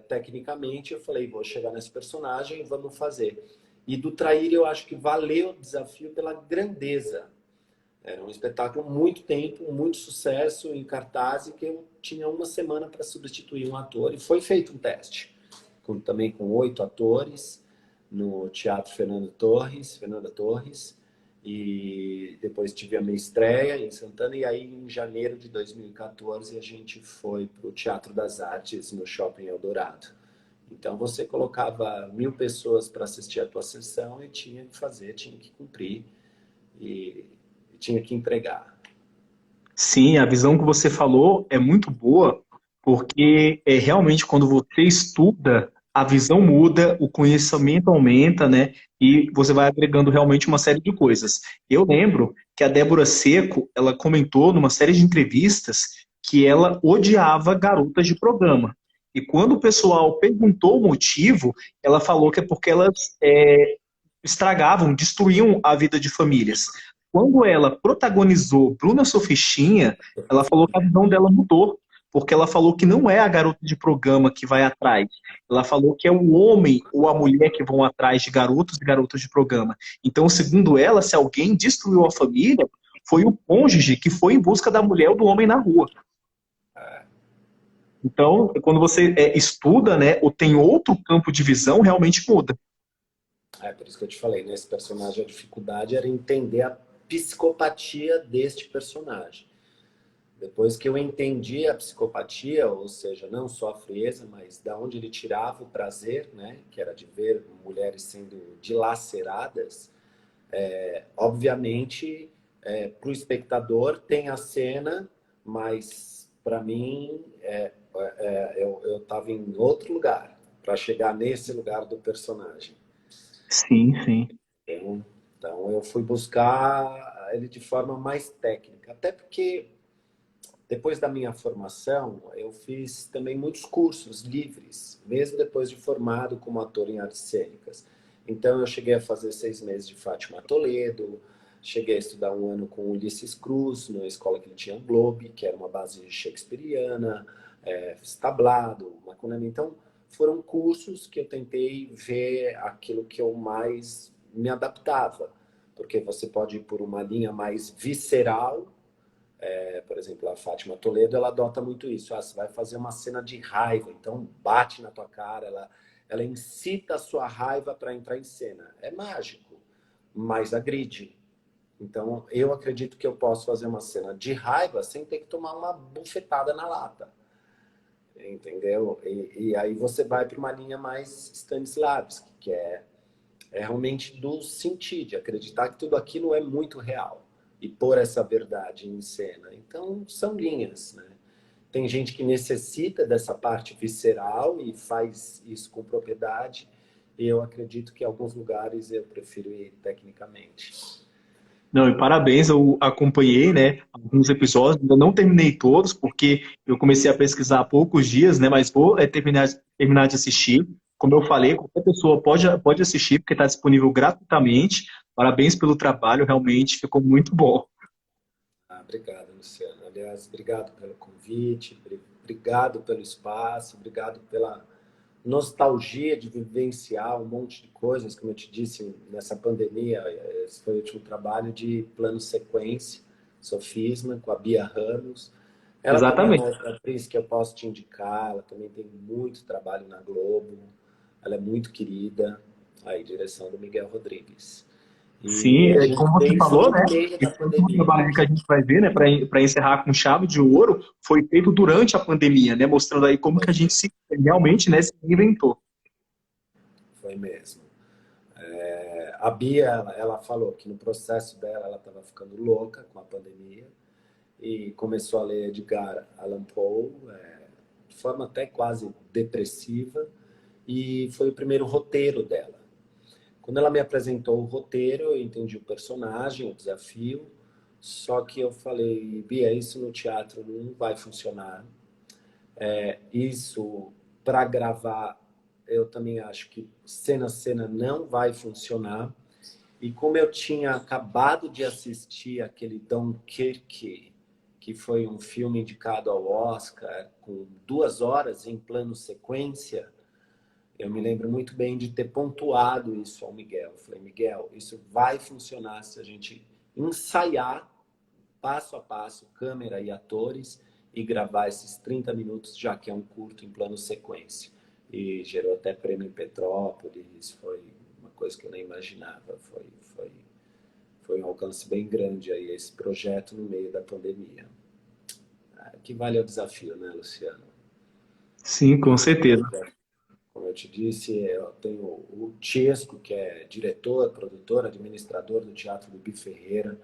tecnicamente, eu falei, vou chegar nesse personagem e vamos fazer. E do Trair, eu acho que valeu o desafio pela grandeza. Era um espetáculo muito tempo, muito sucesso em cartaz, e que eu tinha uma semana para substituir um ator. E foi feito um teste, também com 8 atores, no Teatro Fernanda Torres. E depois tive a minha estreia em Santana, e aí em janeiro de 2014 a gente foi para o Teatro das Artes no Shopping Eldorado. Então você colocava 1000 pessoas para assistir a tua sessão e tinha que fazer, tinha que cumprir e tinha que entregar. Sim, a visão que você falou é muito boa, porque realmente quando você estuda, a visão muda, o conhecimento aumenta, né? E você vai agregando realmente uma série de coisas. Eu lembro que a Débora Seco, ela comentou numa série de entrevistas que ela odiava garotas de programa. E quando o pessoal perguntou o motivo, ela falou que é porque elas estragavam, destruíam a vida de famílias. Quando ela protagonizou Bruna Surfistinha, ela falou que a visão dela mudou, porque ela falou que não é a garota de programa que vai atrás. Ela falou que é o homem ou a mulher que vão atrás de garotos e garotas de programa. Então, segundo ela, se alguém destruiu a família, foi o cônjuge que foi em busca da mulher ou do homem na rua. Então, quando você estuda, né, ou tem outro campo de visão, realmente muda. Por isso que eu te falei, nesse personagem a dificuldade era entender a psicopatia deste personagem. Depois que eu entendi a psicopatia, ou seja, não só a frieza, mas da onde ele tirava o prazer, né, que era de ver mulheres sendo dilaceradas, obviamente, para o espectador tem a cena, mas para mim eu estava em outro lugar para chegar nesse lugar do personagem. Sim, sim. Então eu fui buscar ele de forma mais técnica, até porque depois da minha formação, eu fiz também muitos cursos livres, mesmo depois de formado como ator em artes cênicas. Então, eu cheguei a fazer 6 meses de Fátima Toledo, cheguei a estudar 1 ano com Ulisses Cruz, numa escola que ele tinha Globe, que era uma base shakespeariana, fiz tablado, macunambi. Então, foram cursos que eu tentei ver aquilo que eu mais me adaptava, porque você pode ir por uma linha mais visceral. Por exemplo, a Fátima Toledo, ela adota muito isso. Você vai fazer uma cena de raiva, então bate na tua cara, ela incita a sua raiva para entrar em cena. É mágico, mas agride. Então, eu acredito que eu posso fazer uma cena de raiva sem ter que tomar uma bufetada na lata. Entendeu? E aí você vai para uma linha mais Stanislavski, que é realmente do sentir, de acreditar que tudo aquilo é muito real e pôr essa verdade em cena. Então, são linhas, né? Tem gente que necessita dessa parte visceral e faz isso com propriedade, e eu acredito que em alguns lugares eu prefiro ir tecnicamente. Não, e parabéns, eu acompanhei, né, alguns episódios, ainda não terminei todos, porque eu comecei a pesquisar há poucos dias, né, mas vou terminar de assistir. Como eu falei, qualquer pessoa pode assistir, porque está disponível gratuitamente. Parabéns pelo trabalho, realmente ficou muito bom. Obrigado, Luciano. Aliás, obrigado pelo convite, obrigado pelo espaço, obrigado pela nostalgia de vivenciar um monte de coisas, como eu te disse, nessa pandemia. Esse foi o último trabalho de plano sequência, sofisma, com a Bia Ramos. Ela também é uma Exatamente. outra atriz que eu posso te indicar, ela também tem muito trabalho na Globo, ela é muito querida, aí, direção do Miguel Rodrigues. Sim, E a gente como você fez falou, no né? meio da Esse último pandemia. trabalho que a gente vai ver, né, para encerrar com chave de ouro, foi feito durante a pandemia, né? Mostrando aí como que a gente realmente, né, se reinventou. Foi mesmo. A Bia, ela falou que no processo dela, ela estava ficando louca com a pandemia e começou a ler Edgar Allan Poe, de forma até quase depressiva, e foi o primeiro roteiro dela. Quando ela me apresentou o roteiro, eu entendi o personagem, o desafio, só que eu falei, Bia, isso no teatro não vai funcionar. Isso, para gravar, eu também acho que cena a cena não vai funcionar. E como eu tinha acabado de assistir aquele Dunkirk, que foi um filme indicado ao Oscar, com 2 horas em plano sequência, eu me lembro muito bem de ter pontuado isso ao Miguel. Eu falei, Miguel, isso vai funcionar se a gente ensaiar passo a passo, câmera e atores, e gravar esses 30 minutos, já que é um curto em plano sequência. E gerou até prêmio em Petrópolis, foi uma coisa que eu nem imaginava. Foi um alcance bem grande aí, esse projeto no meio da pandemia. Que vale o desafio, né, Luciano? Sim, com certeza. Como eu te disse, eu tenho o Chesco, que é diretor, produtor, administrador do Teatro do Bi Ferreira,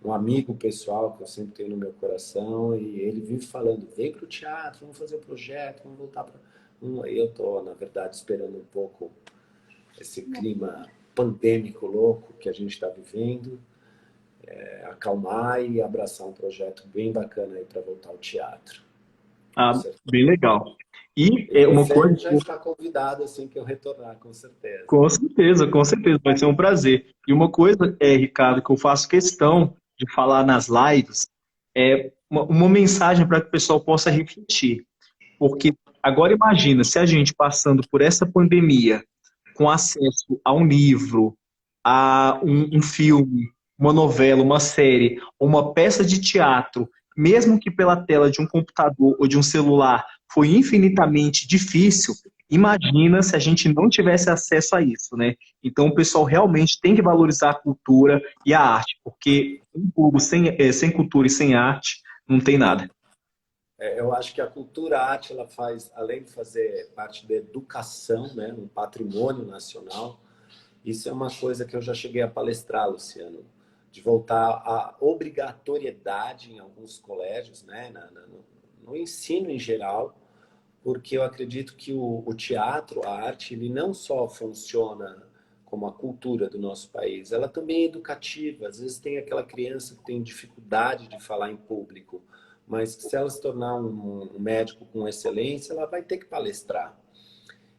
um amigo pessoal que eu sempre tenho no meu coração, e ele vive falando, vem para o teatro, vamos fazer um projeto, vamos voltar para... Eu estou, na verdade, esperando um pouco esse clima pandêmico louco que a gente está vivendo, acalmar e abraçar um projeto bem bacana aí para voltar ao teatro. Ah, bem legal. E E uma você coisa, já está convidado assim que eu retornar, com certeza. com certeza, vai ser um prazer. E uma coisa, Ricardo, que eu faço questão de falar nas lives, é uma mensagem para que o pessoal possa refletir. Porque agora imagina, se a gente passando por essa pandemia, com acesso a um livro, a um filme, uma novela, uma série, uma peça de teatro, mesmo que pela tela de um computador ou de um celular, foi infinitamente difícil, imagina se a gente não tivesse acesso a isso, né? Então, o pessoal realmente tem que valorizar a cultura e a arte, porque um povo sem cultura e sem arte não tem nada. Eu acho que a cultura a arte, ela faz, além de fazer parte da educação, né, um patrimônio nacional, isso é uma coisa que eu já cheguei a palestrar, Luciano, de voltar à obrigatoriedade em alguns colégios, né, no ensino em geral, porque eu acredito que o teatro, a arte, ele não só funciona como a cultura do nosso país, ela também é educativa. Às vezes tem aquela criança que tem dificuldade de falar em público, mas que se ela se tornar um médico com excelência, ela vai ter que palestrar.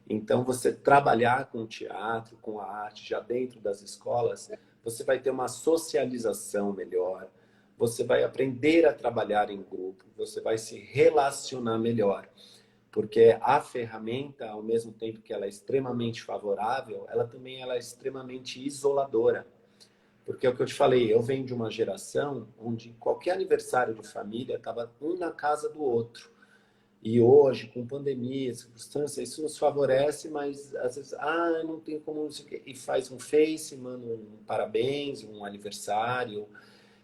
Então, você trabalhar com o teatro, com a arte, já dentro das escolas, você vai ter uma socialização melhor, você vai aprender a trabalhar em grupo, você vai se relacionar melhor. Porque a ferramenta, ao mesmo tempo que ela é extremamente favorável, ela também ela é extremamente isoladora. Porque é o que eu te falei, eu venho de uma geração onde qualquer aniversário de família estava um na casa do outro. E hoje, com pandemia, circunstância, isso nos favorece, mas às vezes, não tem como, não sei o quê. E faz um Face, manda um parabéns, um aniversário.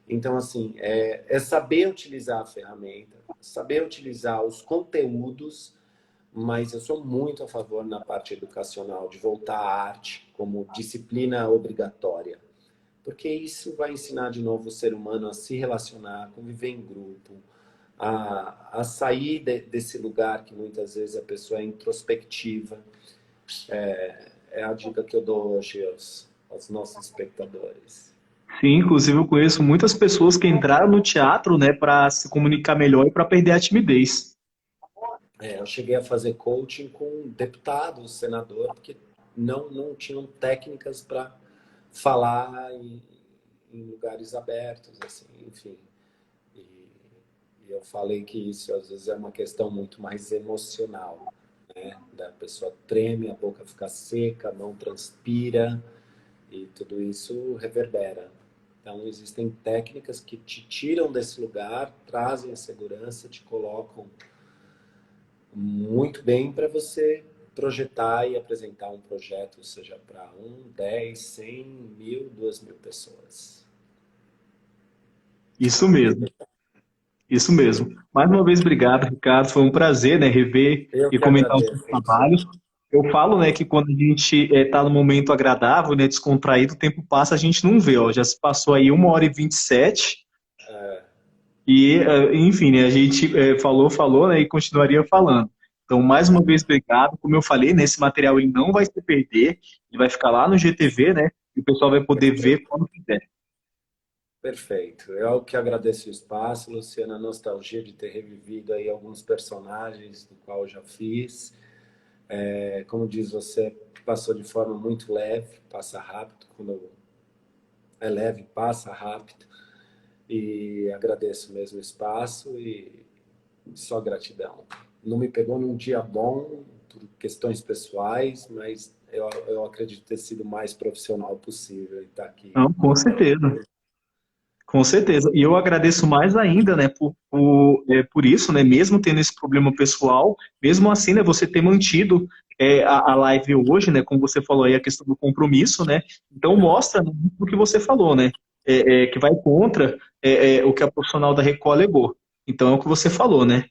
Então, assim, é saber utilizar a ferramenta, saber utilizar os conteúdos, mas eu sou muito a favor na parte educacional de voltar à arte como disciplina obrigatória, porque isso vai ensinar de novo o ser humano a se relacionar, conviver em grupo, a sair desse lugar que muitas vezes a pessoa é introspectiva. É a dica que eu dou hoje aos nossos espectadores. Sim, inclusive eu conheço muitas pessoas que entraram no teatro, né, para se comunicar melhor e para perder a timidez. Eu cheguei a fazer coaching com deputados, senador, porque não tinham técnicas para falar em lugares abertos, assim, enfim. E, e eu falei que isso às vezes é uma questão muito mais emocional, né? Da pessoa treme, a boca fica seca, a mão transpira e tudo isso reverbera. Então existem técnicas que te tiram desse lugar, trazem a segurança, te colocam muito bem para você projetar e apresentar um projeto, seja para 10, 100, 1000, 2000 pessoas. Isso mesmo, isso mesmo. Mais uma vez, obrigado, Ricardo. Foi um prazer, né, rever Eu e que comentar os seus agradeço, trabalhos. Luciano. Eu falo, né, que quando a gente está num momento agradável, né, descontraído, o tempo passa, a gente não vê, ó. Já se passou aí 1h27 e, enfim, né, a gente falou, né, e continuaria falando. Então, mais uma vez, obrigado. Como eu falei, né, esse material ele não vai se perder, ele vai ficar lá no GTV, né, e o pessoal vai poder ver Perfeito. quando quiser. Perfeito. Eu que agradeço o espaço, Luciana, a nostalgia de ter revivido aí alguns personagens do qual eu já fiz. Como diz você, passou de forma muito leve, passa rápido. Quando é leve, passa rápido. E agradeço mesmo o espaço e só gratidão. Não me pegou num dia bom, por questões pessoais, mas eu acredito ter sido o mais profissional possível e estar aqui. Não, com certeza. Com certeza. E eu agradeço mais ainda, né, por isso, né, mesmo tendo esse problema pessoal, mesmo assim, né, você ter mantido a live hoje, né, como você falou aí, a questão do compromisso, né, então mostra, né, o que você falou, né, que vai contra o que a profissional da Record alegou. Então é o que você falou, né,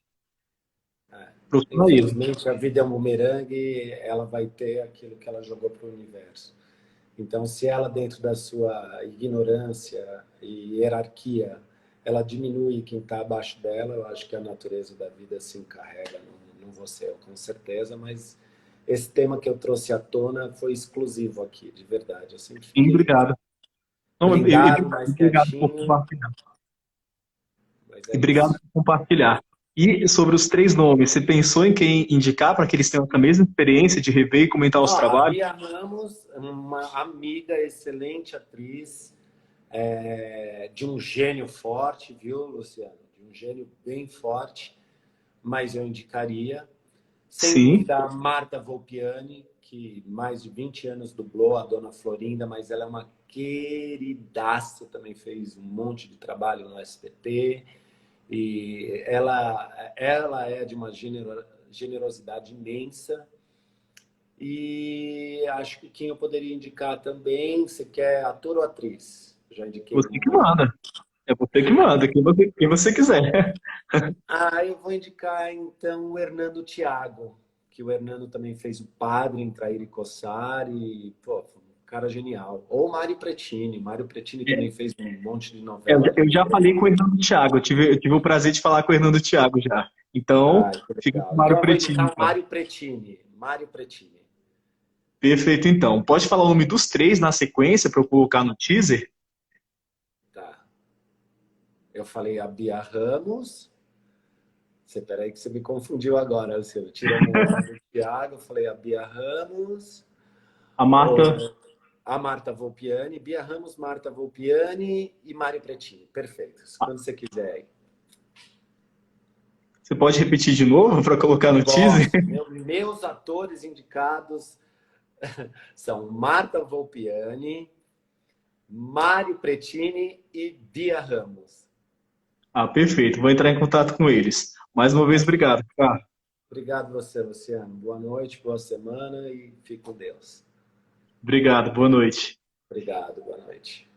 profissionalismo. Infelizmente, a vida é um bumerangue, ela vai ter aquilo que ela jogou para o universo. Então, se ela, dentro da sua ignorância e hierarquia, ela diminui quem está abaixo dela, eu acho que a natureza da vida se encarrega, não vou ser eu, com certeza, mas esse tema que eu trouxe à tona foi exclusivo aqui, de verdade. Eu sempre Sim, fiquei obrigado. Não, blindado, mais obrigado por quietinho, compartilhar. mas E é obrigado isso. por compartilhar. E sobre os três nomes, você pensou em quem indicar para que eles tenham a mesma experiência de rever e comentar os A trabalhos? Bia Ramos, uma amiga, excelente atriz, de um gênio forte, viu, Luciano? De um gênio bem forte, mas eu indicaria. Sem Sim, dúvida, a Marta Volpiani, que mais de 20 anos dublou a Dona Florinda, mas ela é uma queridaça, também fez um monte de trabalho no SBT. E ela é de uma generosidade imensa. E acho que quem eu poderia indicar também, você quer ator ou atriz? Já indiquei Você que muito. manda. É você que manda, quem você quiser. Eu vou indicar então o Hernando Thiago, que o Hernando também fez o Padre em Trair e Coçar e, pô, um cara genial. Ou Mário Pretini. Mário Pretini também fez um monte de novela. Eu já falei com o Hernando Thiago, eu tive o prazer de falar com o Hernando Thiago já. Então, Que fica com o legal. Mário Então eu vou Pretinho, indicar o então. Mário Pretini. Mário Pretini. Perfeito, então. Pode falar o nome dos três na sequência para eu colocar no teaser? Tá. Eu falei a Bia Ramos. Peraí que você me confundiu agora, Luciano. Tirando o Hernando Thiago, eu falei a Bia Ramos. A Marta. A Marta Volpiani, Bia Ramos, Marta Volpiani e Mário Pretini. Perfeito. Quando você quiser aí. Você pode repetir de novo para colocar no teaser? Posso. Meus atores indicados são Marta Volpiani, Mário Pretini e Bia Ramos. Ah, perfeito. Vou entrar em contato com eles. Mais uma vez, obrigado, cara. Obrigado você, Luciano. Boa noite, boa semana e fique com Deus. Obrigado, boa noite. Obrigado, boa noite.